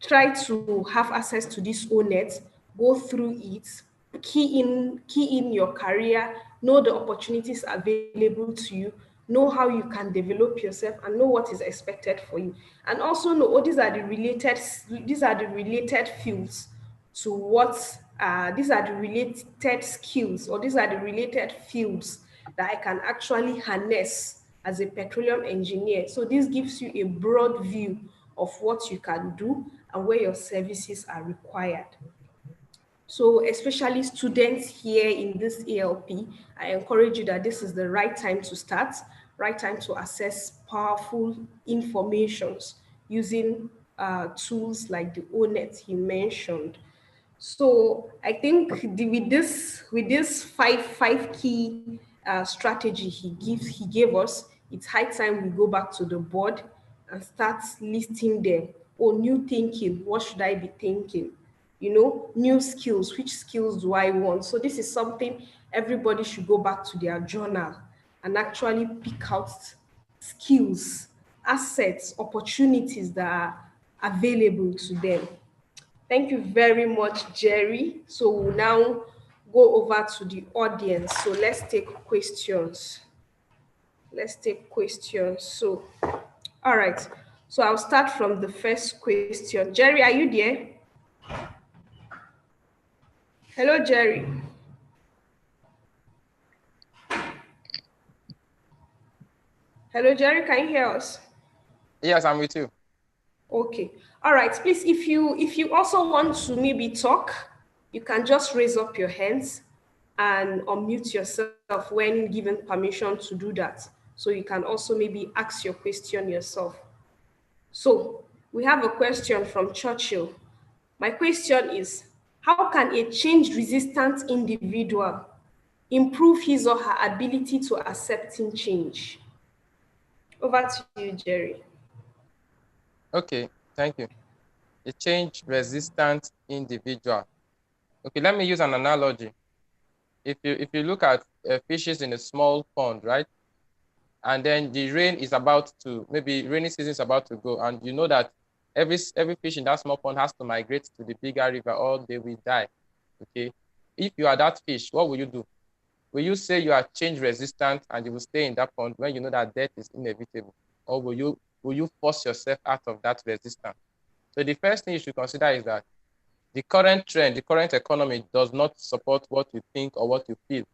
Speaker 1: try to have access to this ONET, go through it, key in your career, know the opportunities available to you, know how you can develop yourself, and know what is expected for you. And also know, oh, these are the related fields to what these are the related skills, or these are the related fields that I can actually harness as a petroleum engineer. So this gives you a broad view of what you can do and where your services are required. So especially students here in this ALP, I encourage you that this is the right time to start, right time to access powerful informations using tools like the ONET he mentioned. So I think with this five key strategy he gave us, it's high time we go back to the board and start listing them. Oh, new thinking, what should I be thinking? You know, new skills, which skills do I want? So this is something everybody should go back to their journal and actually pick out skills, assets, opportunities that are available to them. Thank you very much, Jerry. So we'll now go over to the audience. So let's take questions. Let's take questions. So, all right. So I'll start from the first question. Jerry, are you there? Hello, Jerry. Hello, Jerry. Can you hear us?
Speaker 3: Yes, I'm with you.
Speaker 1: Okay. All right. Please, if you also want to maybe talk, you can just raise up your hands and unmute yourself when given permission to do that. So you can also maybe ask your question yourself. So we have a question from Churchill. My question is, how can a change-resistant individual improve his or her ability to accepting change? Over to you, Jerry.
Speaker 3: Okay, thank you. A change-resistant individual. Okay, let me use an analogy. If you look at fishes in a small pond, right? And then the rain is about to, maybe rainy season is about to go, and you know that every fish in that small pond has to migrate to the bigger river or they will die. Okay. If you are that fish, what will you do? Will you say you are change resistant and you will stay in that pond when you know that death is inevitable? Or will you force yourself out of that resistance? So the first thing you should consider is that the current trend, the current economy does not support what you think or what you feel.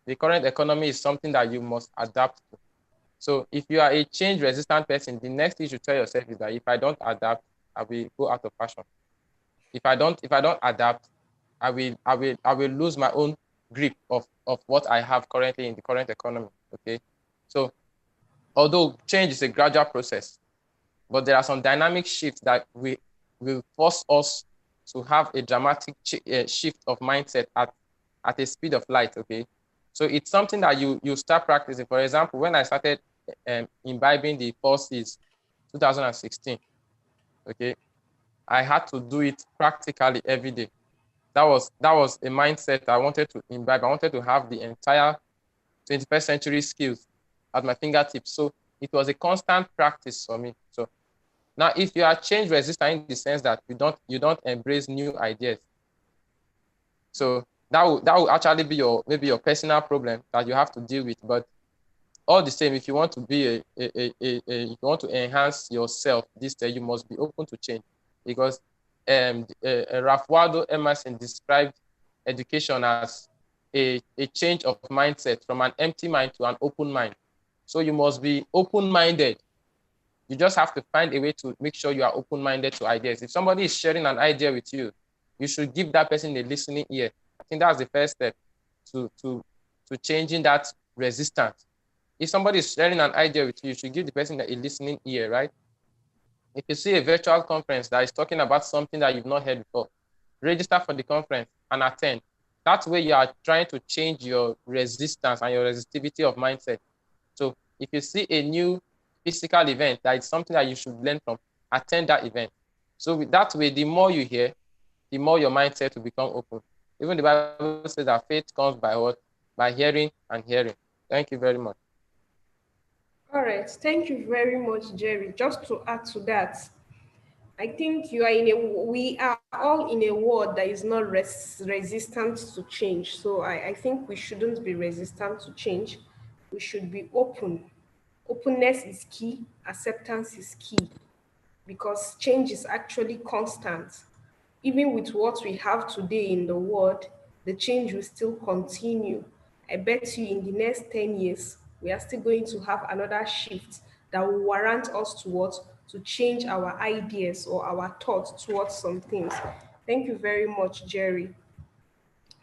Speaker 3: The current economy is something that you must adapt to. So if you are a change resistant person, the next thing you should tell yourself is that if I don't adapt, I will go out of fashion. If I don't adapt, I will lose my own grip of what I have currently in the current economy. Okay. So although change is a gradual process, but there are some dynamic shifts that will force us to have a dramatic shift of mindset at a speed of light. Okay. So it's something that you start practicing. For example, when I started imbibing the 4Cs 2016, okay, I had to do it practically every day. That was a mindset I wanted to imbibe. I wanted to have the entire 21st century skills at my fingertips. So it was a constant practice for me. So now, if you are change resistant in the sense that you don't embrace new ideas, so that will actually be maybe your personal problem that you have to deal with. But all the same, if you want to be if you want to enhance yourself this day, you must be open to change, because Ralph Waldo Emerson described education as a change of mindset from an empty mind to an open mind. So you must be open-minded. You just have to find a way to make sure you are open-minded to ideas. If somebody is sharing an idea with you, you should give that person a listening ear. I think that's the first step to changing that resistance. If somebody is sharing an idea with you, you should give the person a listening ear, right? If you see a virtual conference that is talking about something that you've not heard before, register for the conference and attend. That way you are trying to change your resistance and your resistivity of mindset. So if you see a new physical event that is something that you should learn from, attend that event. So with that way, the more you hear, the more your mindset will become open. Even the Bible says that faith comes by what? By hearing and hearing. Thank you very much.
Speaker 1: All right. Thank you very much, Jerry. Just to add to that, I think we are all in a world that is not resistant to change. So I think we shouldn't be resistant to change. We should be open. Openness is key. Acceptance is key, because change is actually constant. Even with what we have today in the world, the change will still continue. I bet you in the next 10 years, we are still going to have another shift that will warrant us to change our ideas or our thoughts towards some things. Thank you very much, Jerry.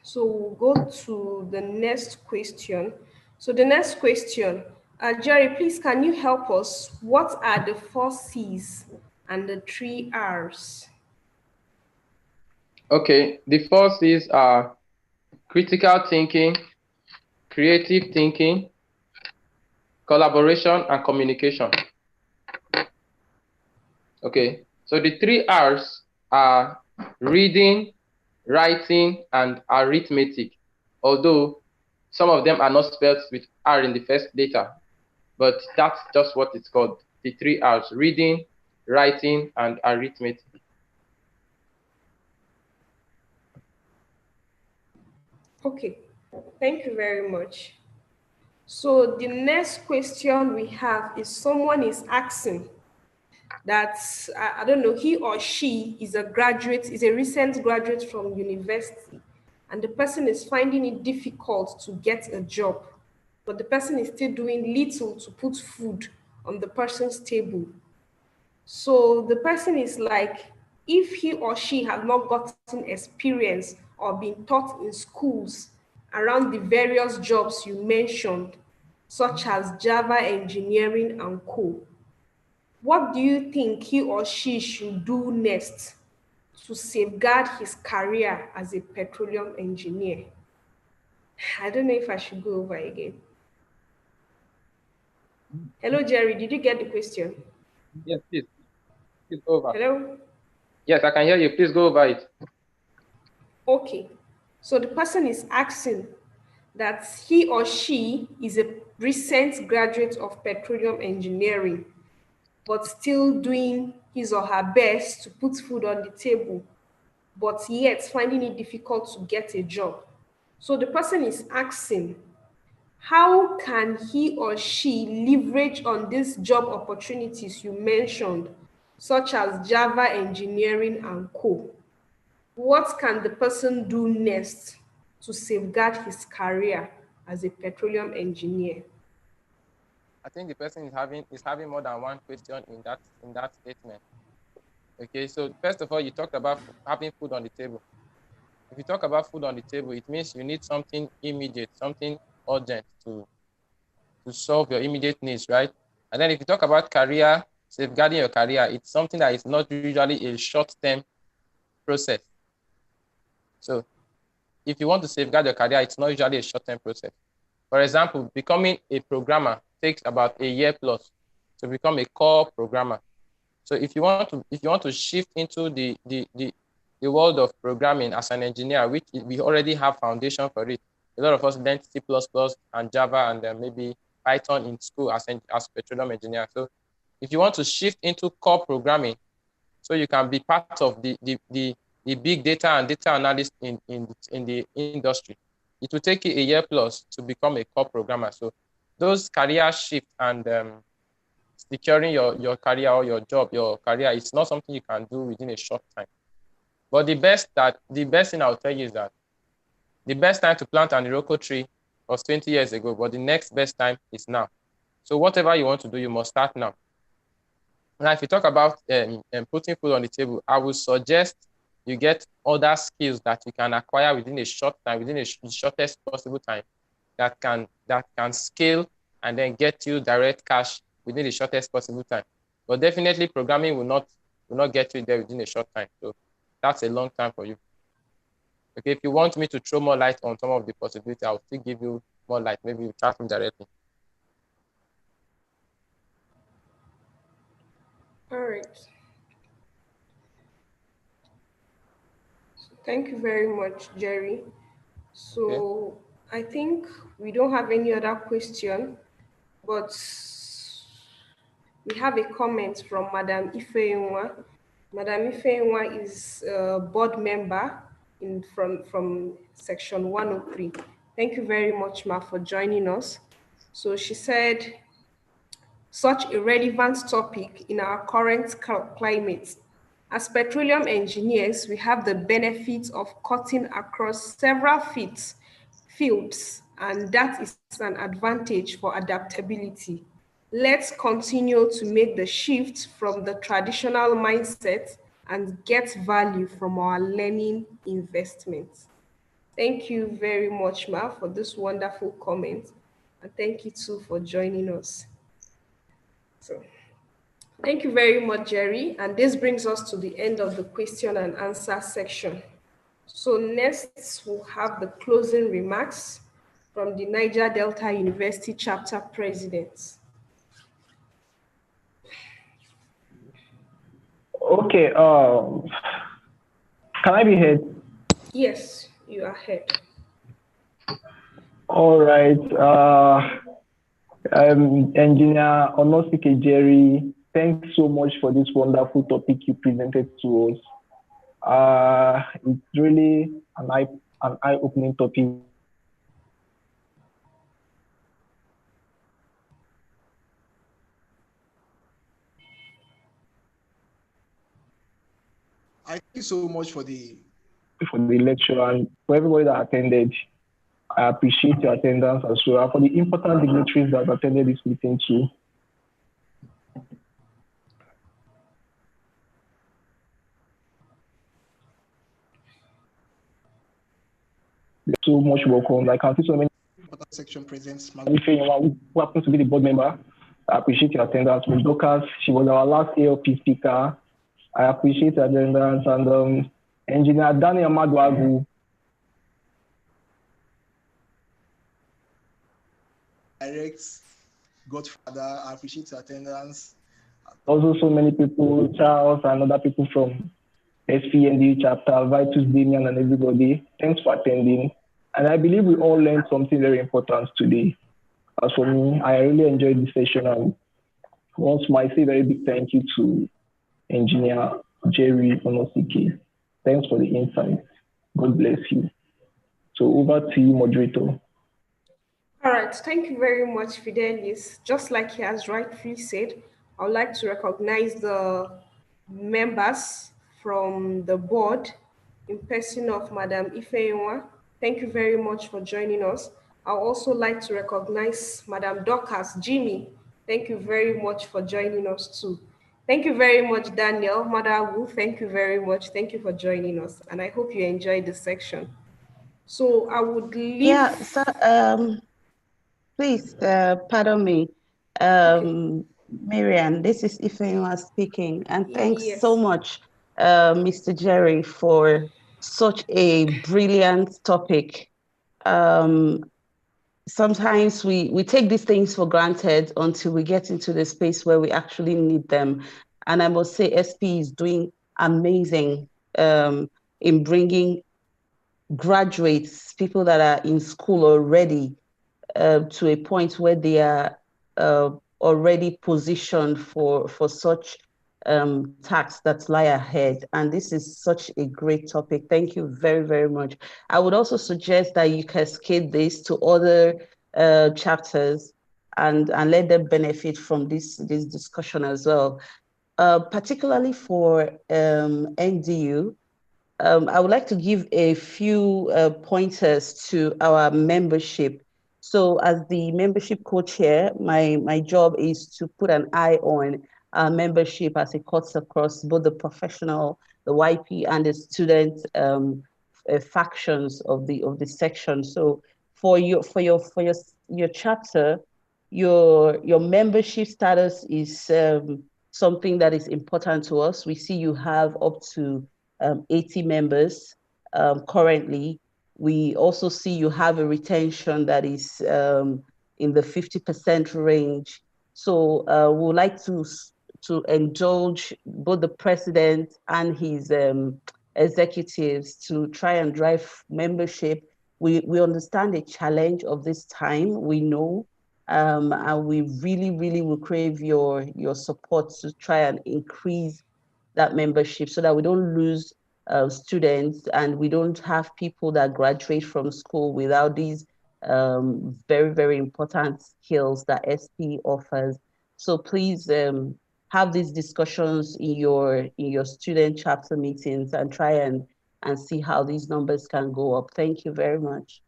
Speaker 1: So we'll go to the next question. So the next question, Jerry, please can you help us? What are the 4 C's and the 3 R's?
Speaker 3: Okay, the 4 C's are critical thinking, creative thinking, collaboration, and communication. Okay, so the 3 R's are reading, writing, and arithmetic. Although Some of them are not spelled with R in the first letter, but that's just what it's called. The 3 R's: reading, writing, and arithmetic.
Speaker 1: Okay, thank you very much. So the next question we have is someone is asking that, I don't know, he or she is a graduate, is a recent graduate from university, and the person is finding it difficult to get a job, but the person is still doing little to put food on the person's table. So the person is like, if he or she has not gotten experience or been taught in schools around the various jobs you mentioned, such as Java engineering and co, what do you think he or she should do next to safeguard his career as a petroleum engineer? I don't know if I should go over again. Hello, Jerry, did you get the question?
Speaker 3: Yes, please. Please go over.
Speaker 1: Hello?
Speaker 3: Yes, I can hear you. Please go over it.
Speaker 1: Okay. So the person is asking that he or she is a recent graduate of petroleum engineering, but still doing his or her best to put food on the table, but yet finding it difficult to get a job. So the person is asking, how can he or she leverage on these job opportunities you mentioned, such as Java engineering and co? What can the person do next to safeguard his career as a petroleum engineer?
Speaker 3: I think the person is having more than one question in that statement. Okay, so first of all, you talked about having food on the table. If you talk about food on the table, it means you need something immediate, something urgent to solve your immediate needs, right? And then if you talk about career, safeguarding your career, it's something that is not usually a short-term process. So if you want to safeguard your career, it's not usually a short-term process. For example, becoming a programmer takes about a year plus to become a core programmer. So if you want to shift into the world of programming as an engineer, which we already have foundation for it. A lot of us learned C++ and Java and then maybe Python in school as petroleum engineer. So if you want to shift into core programming, so you can be part of the big data and data analyst in the industry, it will take you a year plus to become a core programmer. So those career shift and securing your career or your job, your career, is not something you can do within a short time. But the best thing I'll tell you is that the best time to plant an Iroko tree was 20 years ago, but the next best time is now. So whatever you want to do, you must start now. Now, if you talk about putting food on the table, I would suggest you get other skills that you can acquire within a short time, within the shortest possible time, that can scale and then get you direct cash within the shortest possible time. But definitely programming will not get you there within a short time. So that's a long time for you. Okay, if you want me to throw more light on some of the possibilities, I'll still give you more light. Maybe you chat me directly.
Speaker 1: All right. Thank you very much, Jerry. So
Speaker 3: Okay.
Speaker 1: I think we don't have any other question, but we have a comment from Madam Ifeanwa. Madam Ifeanwa is a board member from section 103. Thank you very much, Ma, for joining us. So she said, such a relevant topic in our current climate. As petroleum engineers, we have the benefit of cutting across several fields, and that is an advantage for adaptability. Let's continue to make the shift from the traditional mindset and get value from our learning investments. Thank you very much, Ma, for this wonderful comment. And thank you too for joining us. So, thank you very much, Jerry. And this brings us to the end of the question and answer section. So next, we'll have the closing remarks from the Niger Delta University chapter president.
Speaker 2: Okay. Can I be heard?
Speaker 1: Yes, you are heard.
Speaker 2: All right. Engineer Onosike Jerry, thanks so much for this wonderful topic you presented to us. It's really an eye-opening topic.
Speaker 4: I thank you so much for the
Speaker 2: lecture and for everybody that attended. I appreciate your attendance as well. For the important dignitaries that attended this meeting too. So much welcome. I can see so many
Speaker 4: important section presents
Speaker 2: who happens to be the board member. I appreciate your attendance. Ms. Dorcas, she was our last ALP speaker. I appreciate your attendance. And Engineer Daniel Madwagu.
Speaker 4: Direct Godfather, I appreciate your attendance.
Speaker 2: Also, so many people, Charles and other people from SPE, NDU chapter, Vitus, Damian, and everybody. Thanks for attending. And I believe we all learned something very important today. As for me, I really enjoyed this session. And once more, I say a very big thank you to Engineer Jerry Onosike. Thanks for the insight. God bless you. So over to you, moderator.
Speaker 1: All right, thank you very much, Fidelis. Just like he has rightfully said, I would like to recognize the members from the board in person of Madam Ifeanyi. Thank you very much for joining us. I would also like to recognize Madam Dorcas Jimmy. Thank you very much for joining us too. Thank you very much, Daniel. Mother Wu, thank you very much. Thank you for joining us. And I hope you enjoyed this section. So I would leave.
Speaker 5: Yeah, so please, pardon me.
Speaker 1: Okay.
Speaker 5: Marian, this is Ifeanyi speaking. And thanks
Speaker 1: Yes.
Speaker 5: so much, Mr. Jerry, for such a brilliant topic. Sometimes we take these things for granted until we get into the space where we actually need them. And I must say, SP is doing amazing in bringing graduates, people that are in school already, to a point where they are already positioned for such tasks that lie ahead. And this is such a great topic. Thank you very, very much. I would also suggest that you cascade this to other chapters and let them benefit from this discussion as well. Particularly for NDU, I would like to give a few pointers to our membership. So as the membership co-chair, my job is to put an eye on our membership as it cuts across both the professional, the YP, and the student factions of the section. So for your chapter, your membership status is something that is important to us. We see you have up to 80 members currently. We also see you have a retention that is in the 50% range. So we would like to indulge both the president and his executives to try and drive membership. We understand the challenge of this time, we know, and we really, really will crave your support to try and increase that membership so that we don't lose students and we don't have people that graduate from school without these very, very important skills that SP offers. So please have these discussions in your student chapter meetings and try and see how these numbers can go up. Thank you very much.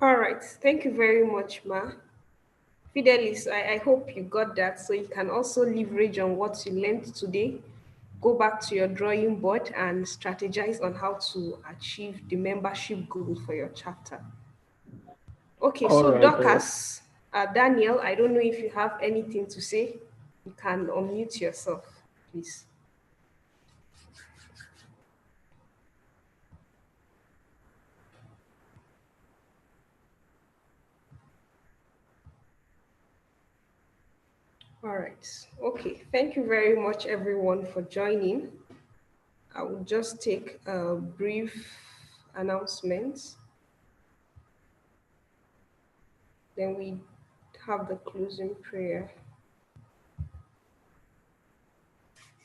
Speaker 1: All right. Thank you very much, Ma. Fidelis, I hope you got that. So you can also leverage on what you learned today. Go back to your drawing board and strategize on how to achieve the membership goal for your chapter. Okay, so Dorcas, Daniel, I don't know if you have anything to say. You can unmute yourself, please. All right. Okay. Thank you very much, everyone, for joining. I will just take a brief announcement. Then we have the closing prayer.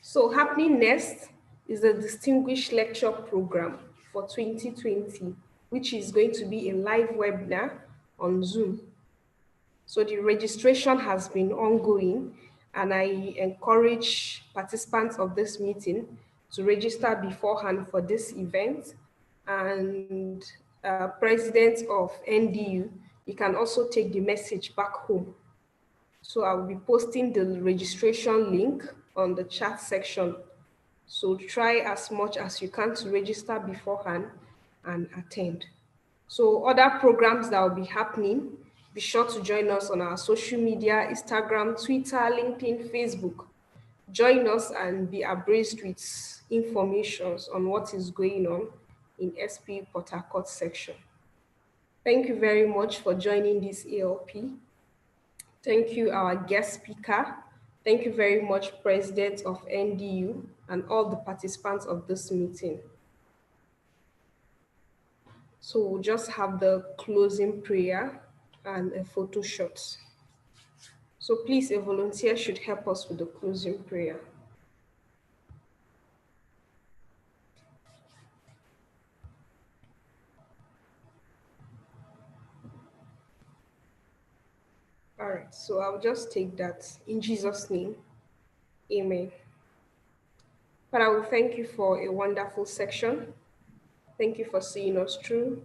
Speaker 1: So happening next is the Distinguished Lecture Program for 2020, which is going to be a live webinar on Zoom. So the registration has been ongoing, and I encourage participants of this meeting to register beforehand for this event. And President of NDU, you can also take the message back home. So I will be posting the registration link on the chat section. So try as much as you can to register beforehand and attend. So other programs that will be happening, be sure to join us on our social media, Instagram, Twitter, LinkedIn, Facebook. Join us and be abreast with information on what is going on in SPE Port Harcourt section. Thank you very much for joining this ALP. Thank you, our guest speaker. Thank you very much, President of NDU and all the participants of this meeting. So we'll just have the closing prayer and a photo shot. So please, a volunteer should help us with the closing prayer. All right, so I'll just take that in Jesus' name. Amen. But I will thank you for a wonderful section. Thank you for seeing us through.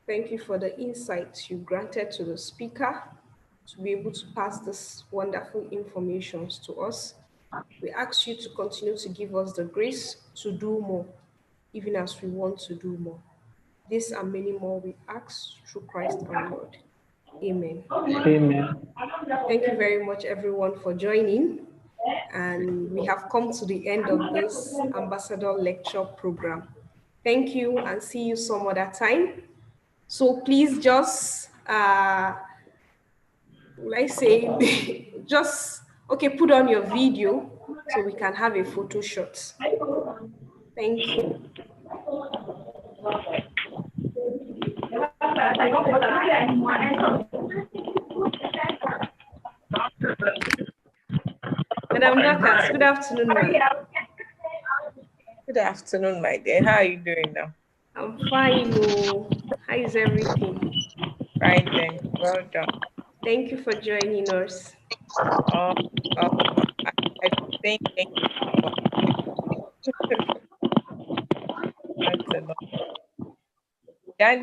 Speaker 1: Thank you for the insights you granted to the speaker to be able to pass this wonderful information to us. We ask you to continue to give us the grace to do more, even as we want to do more. This and many more we ask through Christ our Lord. Amen.
Speaker 2: Amen.
Speaker 1: Thank you very much, everyone, for joining. And we have come to the end of this Ambassador Lecture Program. Thank you, and see you some other time. So please just, put on your video so we can have a photo shot. Thank you. Madam Dorcas, good afternoon, ma'am.
Speaker 6: Good afternoon, my dear. How are you doing now?
Speaker 1: I'm fine. Oh. How is everything?
Speaker 6: Fine, then. Well done.
Speaker 1: Thank you for joining us.
Speaker 6: I think thank you. That's a lot. Daniel.